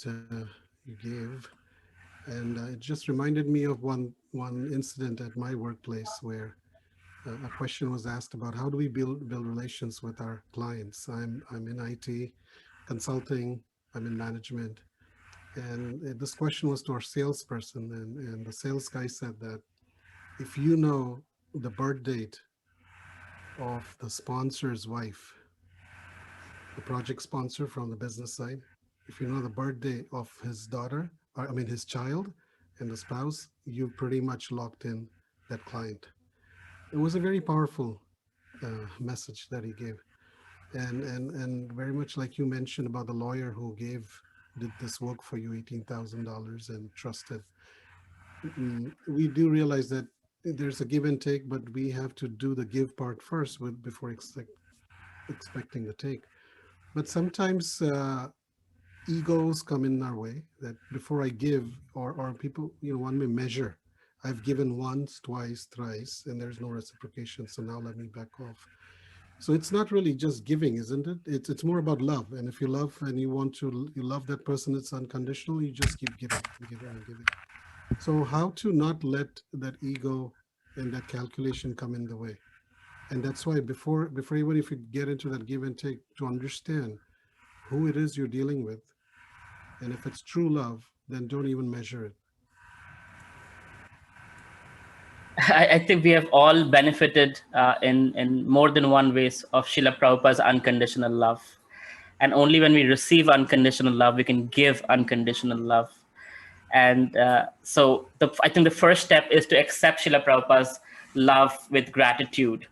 you gave, and it just reminded me of one incident at my workplace where a question was asked about how do we build relations with our clients. I'm in IT consulting. I'm in management, and this question was to our salesperson, and the sales guy said that if you know the birth date of the sponsor's wife, the project sponsor from the business side, if you know the birthday of his daughter, or I mean his child, and the spouse, you've pretty much locked in that client. It was a very powerful message that he gave, and very much like you mentioned about the lawyer who did this work for you, $18,000, and trusted. We do realize that there's a give and take, but we have to do the give part first before expecting the take. But sometimes egos come in our way, that before I give, or people, one may measure. I've given once, twice, thrice, and there's no reciprocation. So now let me back off. So it's not really just giving, isn't it? It's more about love. And if you love and you love that person, it's unconditional. You just keep giving and giving and giving. So how to not let that ego and that calculation come in the way? And that's why before even if you get into that give and take, to understand who it is you're dealing with, and if it's true love, then don't even measure it.
I think we have all benefited in more than one ways of Srila Prabhupada's unconditional love. And only when we receive unconditional love, we can give unconditional love. And so I think the first step is to accept Srila Prabhupada's love with gratitude.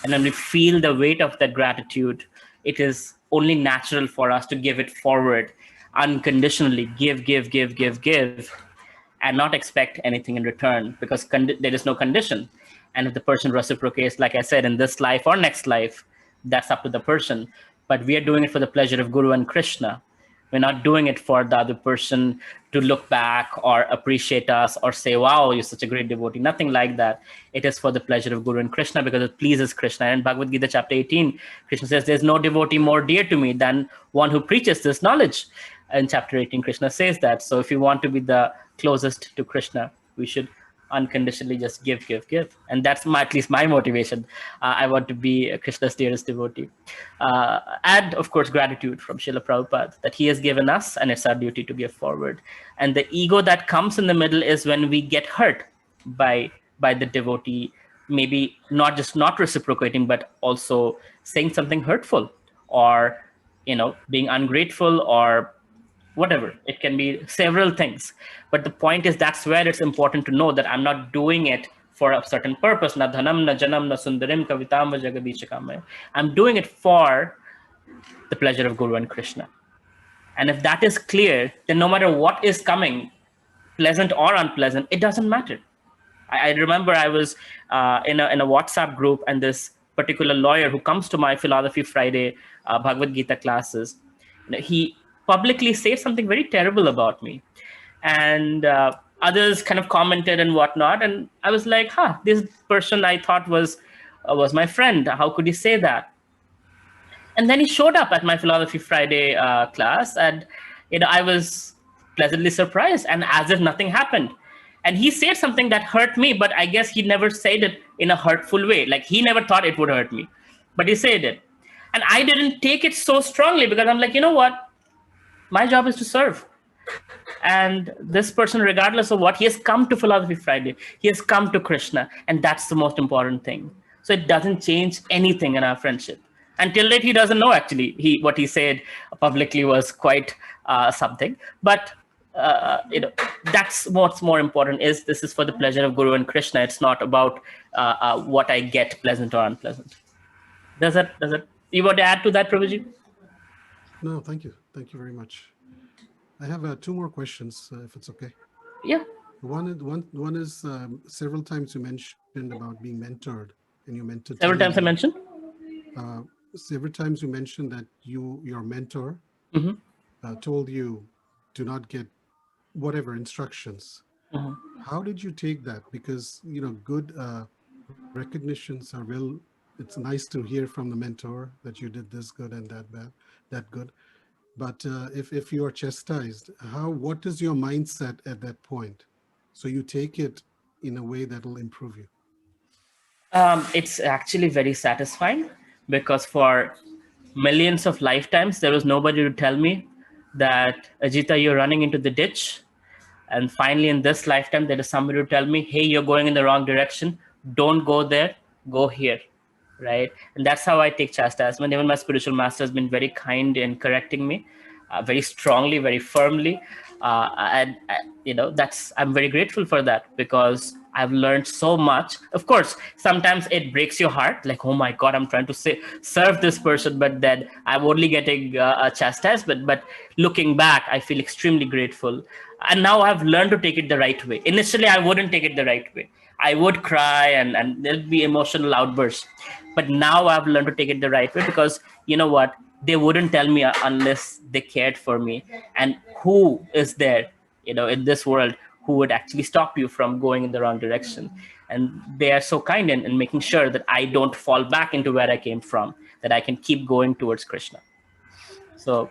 And when we feel the weight of that gratitude, it is only natural for us to give it forward unconditionally, give, and not expect anything in return, because there is no condition. And if the person reciprocates, like I said, in this life or next life, that's up to the person. But we are doing it for the pleasure of Guru and Krishna. We're not doing it for the other person to look back or appreciate us or say, wow, you're such a great devotee. Nothing like that. It is for the pleasure of Guru and Krishna, because it pleases Krishna. And in Bhagavad Gita chapter 18, Krishna says, there's no devotee more dear to me than one who preaches this knowledge. In chapter 18, Krishna says that. So if you want to be the closest to Krishna, we should unconditionally just give. And that's at least my motivation. I want to be Krishna's dearest devotee. And of course, gratitude from Srila Prabhupada that he has given us, and it's our duty to give forward. And the ego that comes in the middle is when we get hurt by the devotee, maybe not just not reciprocating, but also saying something hurtful, or being ungrateful, or whatever. It can be several things. But the point is, that's where it's important to know that I'm not doing it for a certain purpose. Na dhanam, na janam, na sundarim, kavitam, va jagadishakam. I'm doing it for the pleasure of Guru and Krishna. And if that is clear, then no matter what is coming, pleasant or unpleasant, it doesn't matter. I remember I was in a WhatsApp group, and this particular lawyer who comes to my Philosophy Friday Bhagavad Gita classes, he publicly said something very terrible about me, and others kind of commented and whatnot, and I was like, "Huh, this person I thought was my friend. How could he say that?" And then he showed up at my Philosophy Friday class, and I was pleasantly surprised, and as if nothing happened. And he said something that hurt me, but I guess he never said it in a hurtful way. Like, he never thought it would hurt me, but he said it, and I didn't take it so strongly, because I'm like, you know what? My job is to serve. And this person, regardless of what, he has come to Philosophy Friday, he has come to Krishna, and that's the most important thing. So it doesn't change anything in our friendship. Until date, he doesn't know, actually. What he said publicly was quite something. But that's what's more important, is this is for the pleasure of Guru and Krishna. It's not about what I get, pleasant or unpleasant. Does that you want to add to that, Prabhuji?
No, thank you. Thank you very much. I have two more questions, if it's okay.
Yeah.
One is several times you mentioned about being mentored, and you mentored.
Several times I mentioned.
Several times you mentioned that your mentor told you to not get whatever instructions. How did you take that? Because good recognitions are it's nice to hear from the mentor that you did this good and that good. But if you are chastised, what is your mindset at that point? So you take it in a way that will improve you.
It's actually very satisfying, because for millions of lifetimes, there was nobody to tell me that, Ajita, you're running into the ditch. And finally, in this lifetime, there is somebody to tell me, hey, you're going in the wrong direction. Don't go there, go here. Right? And that's how I take chastisement. Even my spiritual master has been very kind in correcting me, very strongly, very firmly. And I'm very grateful for that, because I've learned so much. Of course, sometimes it breaks your heart, like, oh my God, I'm trying to serve this person, but then I'm only getting chastised. But looking back, I feel extremely grateful. And now I've learned to take it the right way. Initially, I wouldn't take it the right way. I would cry, and there'd be emotional outbursts. But now I've learned to take it the right way, because you know what? They wouldn't tell me unless they cared for me. And who is there, in this world, who would actually stop you from going in the wrong direction? And they are so kind in making sure that I don't fall back into where I came from, that I can keep going towards Krishna. So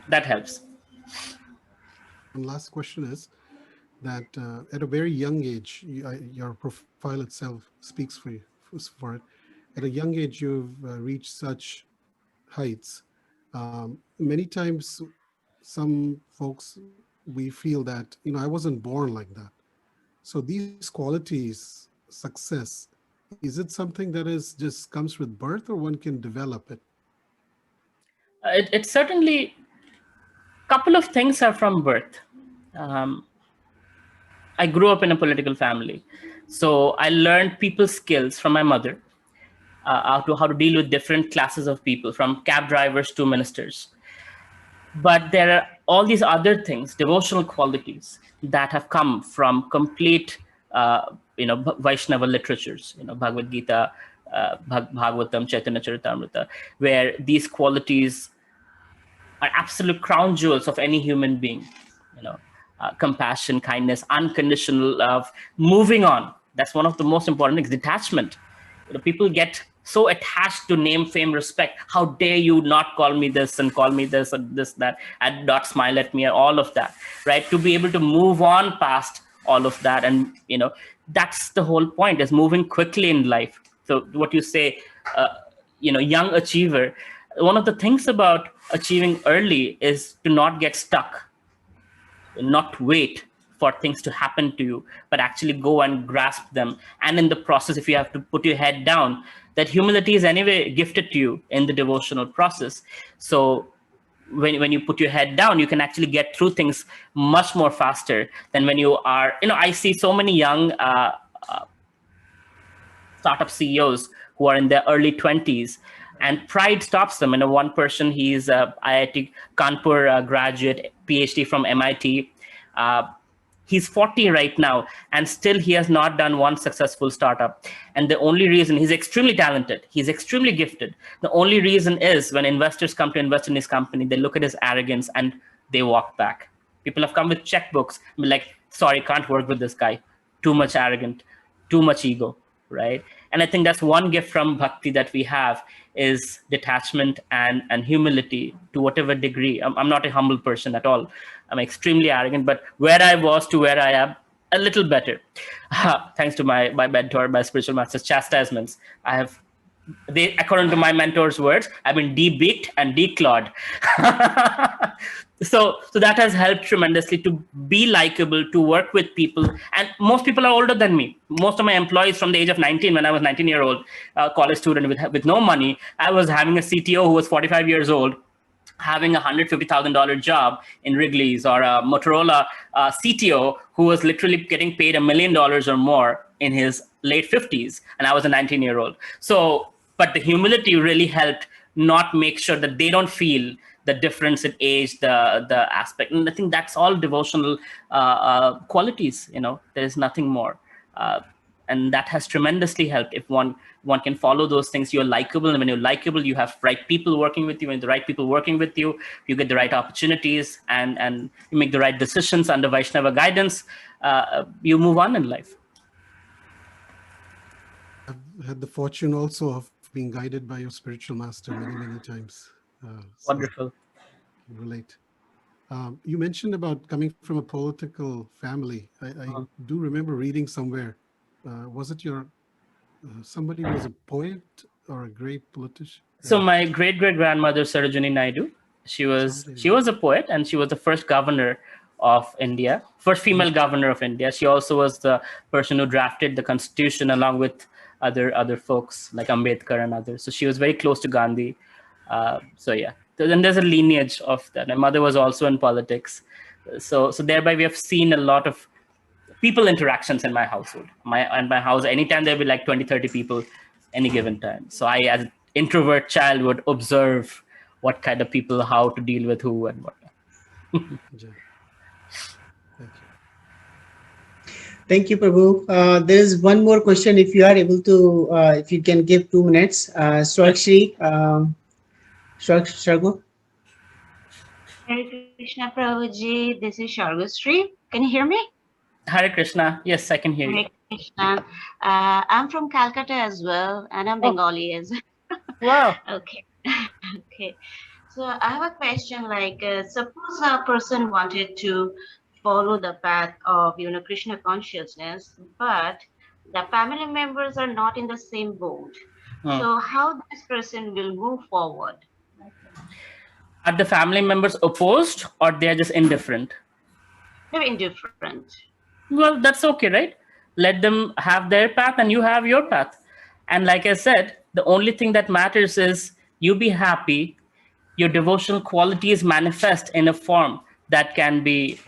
that helps.
And last question is that at a very young age, your profile itself speaks for it. At a young age, you've reached such heights. Many times, some folks, we feel that, I wasn't born like that. So these qualities, success, is it something that just comes with birth, or one can develop it?
It's certainly, couple of things are from birth. I grew up in a political family, so I learned people skills from my mother, how to deal with different classes of people, from cab drivers to ministers. But there are all these other things, devotional qualities, that have come from complete, Vaishnava literatures, Bhagavad Gita, Bhagavatam, Chaitanya Charitamrita, where these qualities are absolute crown jewels of any human being. Compassion, kindness, unconditional love, moving on. That's one of the most important things. Detachment. People get so attached to name, fame, respect. How dare you not call me this and call me this and this, that, and not smile at me, and all of that, right? To be able to move on past all of that. And, that's the whole point, is moving quickly in life. So what you say, young achiever, one of the things about achieving early is to not get stuck, not wait for things to happen to you, but actually go and grasp them. And in the process, if you have to put your head down, that humility is anyway gifted to you in the devotional process. So when you put your head down, you can actually get through things much more faster than when you are, I see so many young startup CEOs who are in their early 20s, and pride stops them. One person, he's a IIT Kanpur graduate, PhD from MIT. He's 40 right now, and still he has not done one successful startup. And the only reason, he's extremely talented, he's extremely gifted. The only reason is when investors come to invest in his company, they look at his arrogance and they walk back. People have come with checkbooks and be like, sorry, can't work with this guy. Too much arrogant, too much ego, right? And I think that's one gift from bhakti that we have, is detachment and humility to whatever degree. I'm not a humble person at all. I'm extremely arrogant, but where I was to where I am, a little better. Thanks to my mentor, my spiritual master's chastisements. According to my mentor's words, I've been de-beaked and declawed. So that has helped tremendously to be likable, to work with people. And most people are older than me. Most of my employees from the age of 19, when I was 19-year-old college student with no money, I was having a CTO who was 45 years old, having a $150,000 job in Wrigley's, or a Motorola CTO who was literally getting paid $1 million or more in his late 50s, and I was a 19-year-old. So, but the humility really helped not make sure that they don't feel the difference in age, the aspect. And I think that's all devotional qualities. There is nothing more. And that has tremendously helped. If one can follow those things, you're likable. And when you're likable, you have right people working with you. And the right people working with you, you get the right opportunities, and you make the right decisions under Vaishnava guidance. You move on in life.
I've had the fortune also of being guided by your spiritual master many times.
Wonderful.
Relate. You mentioned about coming from a political family. I do remember reading somewhere. Was it somebody was a poet or a great politician?
So my great-great-grandmother, Sarojini Naidu, she was a poet, and she was the first governor of India, first female governor of India. She also was the person who drafted the constitution along with other folks like Ambedkar and others. So she was very close to Gandhi. So yeah, then there's a lineage of that. My mother was also in politics. So thereby we have seen a lot of people interactions in my household. My house, anytime there'll be like 20, 30 people any given time. So I, as an introvert child, would observe what kind of people, how to deal with who and what.
Thank you.
Thank you, Prabhu. There is one more question. If you are able to, if you can give 2 minutes, Swarakshri, Shargo.
Hare Krishna Prabhuji, this is Shargosri. Can you hear me?
Hare Krishna. Yes, I can hear you.
Hare Krishna. I'm from Calcutta as well, and I'm Bengali as well.
Wow.
Okay. Okay. So I have a question, like, suppose a person wanted to follow the path of, Krishna consciousness, but the family members are not in the same boat. So how this person will move forward?
Are the family members opposed, or they are just indifferent?
They're indifferent.
Well, that's okay, right? Let them have their path and you have your path. And like I said, the only thing that matters is you be happy, your devotional qualities manifest in a form that can be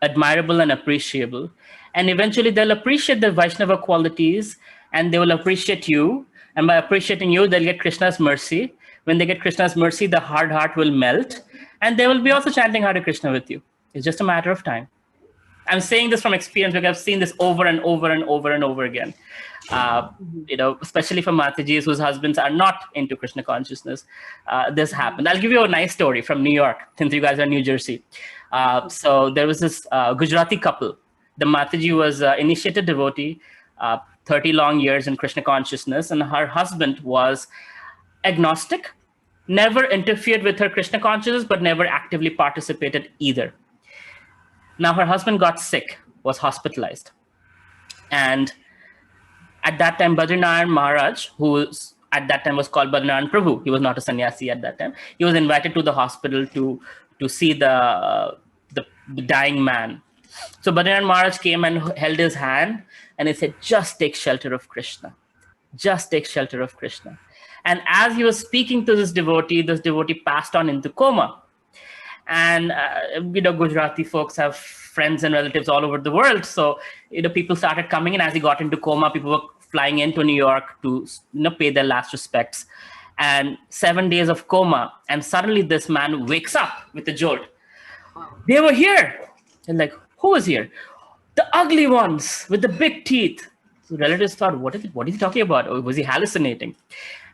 admirable and appreciable. And eventually they'll appreciate the Vaishnava qualities, and they will appreciate you. And by appreciating you, they'll get Krishna's mercy. When they get Krishna's mercy, the hard heart will melt, and they will be also chanting Hare Krishna with you. It's just a matter of time. I'm saying this from experience because I've seen this over and over and over and over again. Especially for Matajis whose husbands are not into Krishna consciousness. This happened. I'll give you a nice story from New York, since you guys are New Jersey. So there was this Gujarati couple. The Mataji was initiated devotee, 30 long years in Krishna consciousness, and her husband was agnostic, never interfered with her Krishna consciousness, but never actively participated either. Now her husband got sick, was hospitalized. And at that time, Badrinaran Maharaj, who at that time was called Badrinaran Prabhu, he was not a sannyasi at that time. He was invited to the hospital to see the dying man. So Badrinaran Maharaj came and held his hand, and he said, just take shelter of Krishna. Just take shelter of Krishna. And as he was speaking to this devotee passed on into coma. And Gujarati folks have friends and relatives all over the world. So people started coming in. As he got into coma, people were flying into New York to pay their last respects. and 7 days of coma. And suddenly this man wakes up with a jolt. They were here. And like, who was here? The ugly ones with the big teeth. So relatives thought, what is he talking about? Or was he hallucinating?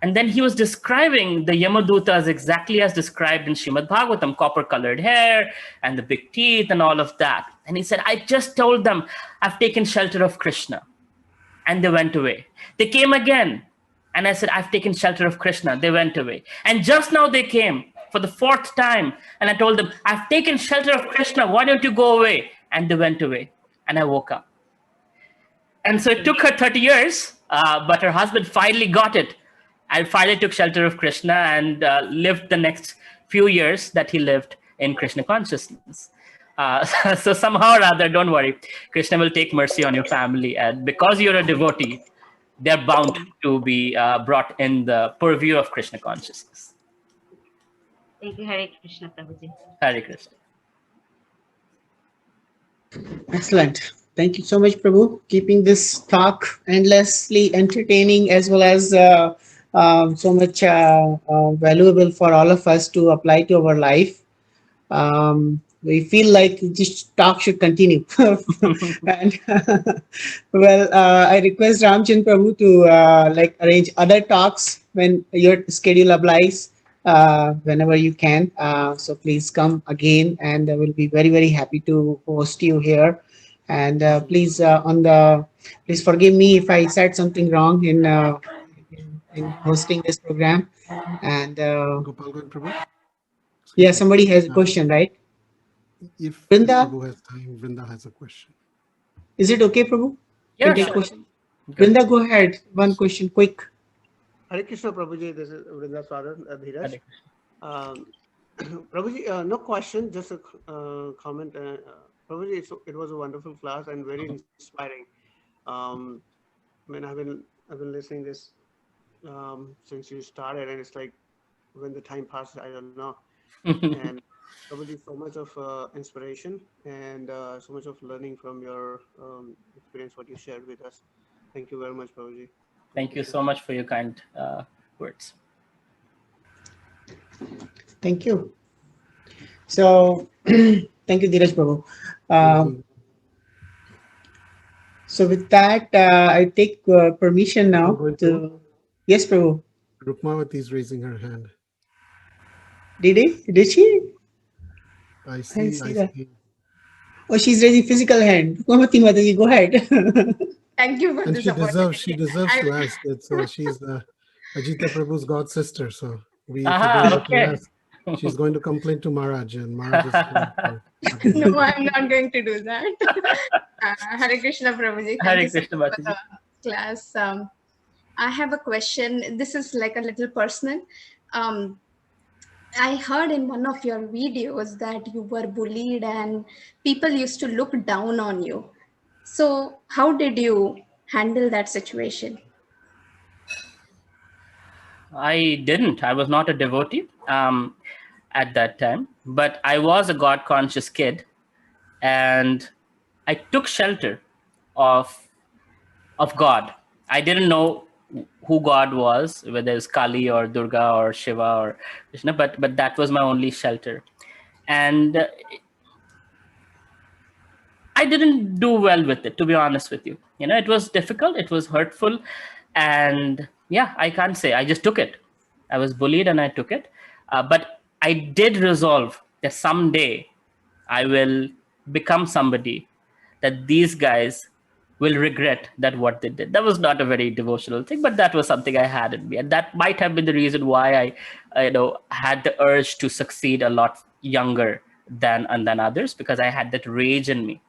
And then he was describing the Yamadutas exactly as described in Srimad Bhagavatam, copper-colored hair and the big teeth and all of that. And he said, I just told them I've taken shelter of Krishna. And they went away. They came again. And I said, I've taken shelter of Krishna. They went away. And just now they came for the 4th time. And I told them, I've taken shelter of Krishna. Why don't you go away? And they went away. And I woke up. And so it took her 30 years, but her husband finally got it. And finally took shelter of Krishna and lived the next few years that he lived in Krishna consciousness. So somehow or other, don't worry, Krishna will take mercy on your family. And because you're a devotee, they're bound to be brought in the purview of Krishna consciousness.
Thank you, Hare Krishna, Prabhuji.
Hare Krishna.
Excellent. Thank you so much, Prabhu, keeping this talk endlessly entertaining as well as so much valuable for all of us to apply to our life. We feel like this talk should continue. And well, I request Ramchandra Prabhu to like arrange other talks when your schedule obliges, whenever you can. So please come again, and I will be very, very happy to host you here. And please please forgive me if I said something wrong in hosting this program. And
Gopalgan Prabhu?
yeah, somebody has a question, right?
If
Vrinda?
Prabhu has time, Vrinda has a question.
Is it okay, Prabhu?
Yeah,
Can take
sure.
question? Vrinda, go ahead. One question, quick.
Hare Krishna, Prabhuji. This is Vrinda Swadhan, Dheeraj. Prabhuji, no question, just a comment. Prabhuji, it was a wonderful class and very inspiring. I mean, I've been listening this since you started, and it's like when the time passes, I don't know. And Prabhuji, so much of inspiration and so much of learning from your experience, what you shared with us. Thank you very much, Prabhuji.
Thank you so much for your kind words.
Thank you. So, thank you, Dheeraj Prabhu. So with that, I take permission now to... Yes, Prabhu.
Rukmavati is raising her hand.
Did she?
I see
that.
see.
Oh, she's raising physical hand. Rukmavati Mataji, go ahead.
Thank you for
And
this
she
opportunity.
deserves to ask. It's she's Ajita Prabhu's god sister. So if we
Aha,
don't let her
okay.
ask, she's going to complain to Maharaj, and Maharaj is going to
No, I'm not going to do that. Hare Krishna, Prabhuji.
Hare
Thank you so
Krishna,
much for
Mataji.
the class. I have a question. This is like a little personal. I heard in one of your videos that you were bullied and people used to look down on you. So how did you handle that situation?
I didn't. I was not a devotee at that time, but I was a God-conscious kid, and I took shelter of God. I didn't know who God was, whether it's Kali or Durga or Shiva or Krishna, but that was my only shelter. And I didn't do well with it, to be honest with you. You know, it was difficult, it was hurtful, and yeah, I can't say. I just took it. I was bullied and I took it. But I did resolve that someday I will become somebody that these guys will regret that what they did. That was not a very devotional thing, but that was something I had in me. And that might have been the reason why I had the urge to succeed a lot younger than others, because I had that rage in me.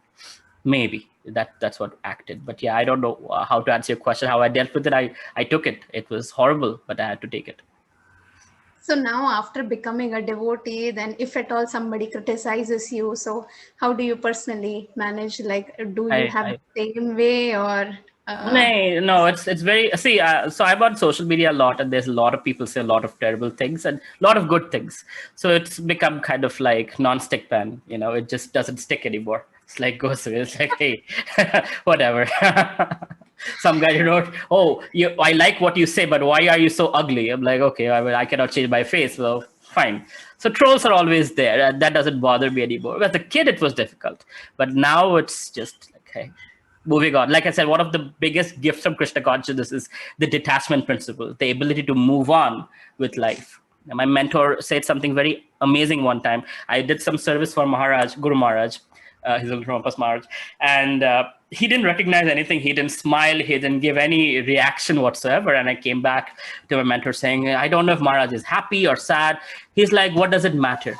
Maybe that's what acted. But yeah, I don't know how to answer your question, how I dealt with it. I took it. It was horrible, but I had to take it.
So now after becoming a devotee, then if at all somebody criticizes you, so how do you personally manage? Like, do you have the same way or?
No, it's very, see, so I'm on social media a lot, and there's a lot of people say a lot of terrible things and a lot of good things. So it's become kind of like non-stick pan, you know, it just doesn't stick anymore. It's like goes away. It's like, hey, whatever. Some guy wrote, "Oh, I like what you say, but why are you so ugly?" I'm like, okay, I cannot change my face, so fine. So trolls are always there, and that doesn't bother me anymore. As a kid, it was difficult, but now it's just like, hey, moving on. Like I said, one of the biggest gifts from Krishna consciousness is the detachment principle, the ability to move on with life. And my mentor said something very amazing one time. I did some service for Maharaj, Guru Maharaj, his Rampas Maharaj, and he didn't recognize anything. He didn't smile. He didn't give any reaction whatsoever. And I came back to my mentor saying, I don't know if Maharaj is happy or sad. He's like, what does it matter?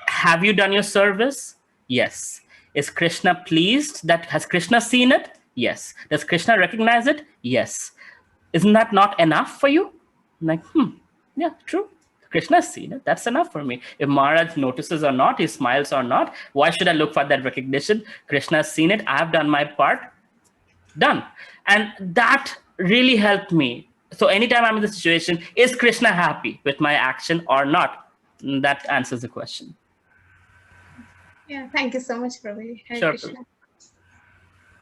Have you done your service? Yes. Is Krishna pleased? Has Krishna seen it? Yes. Does Krishna recognize it? Yes. Isn't that not enough for you? I'm like, yeah, true. Krishna's seen it. That's enough for me. If Maharaj notices or not, he smiles or not, why should I look for that recognition? Krishna's seen it. I've done my part. Done. And that really helped me. So anytime I'm in the situation, is Krishna happy with my action or not? That answers the question.
Yeah, thank you so much, Prabhu. Hare
Sure.
Krishna.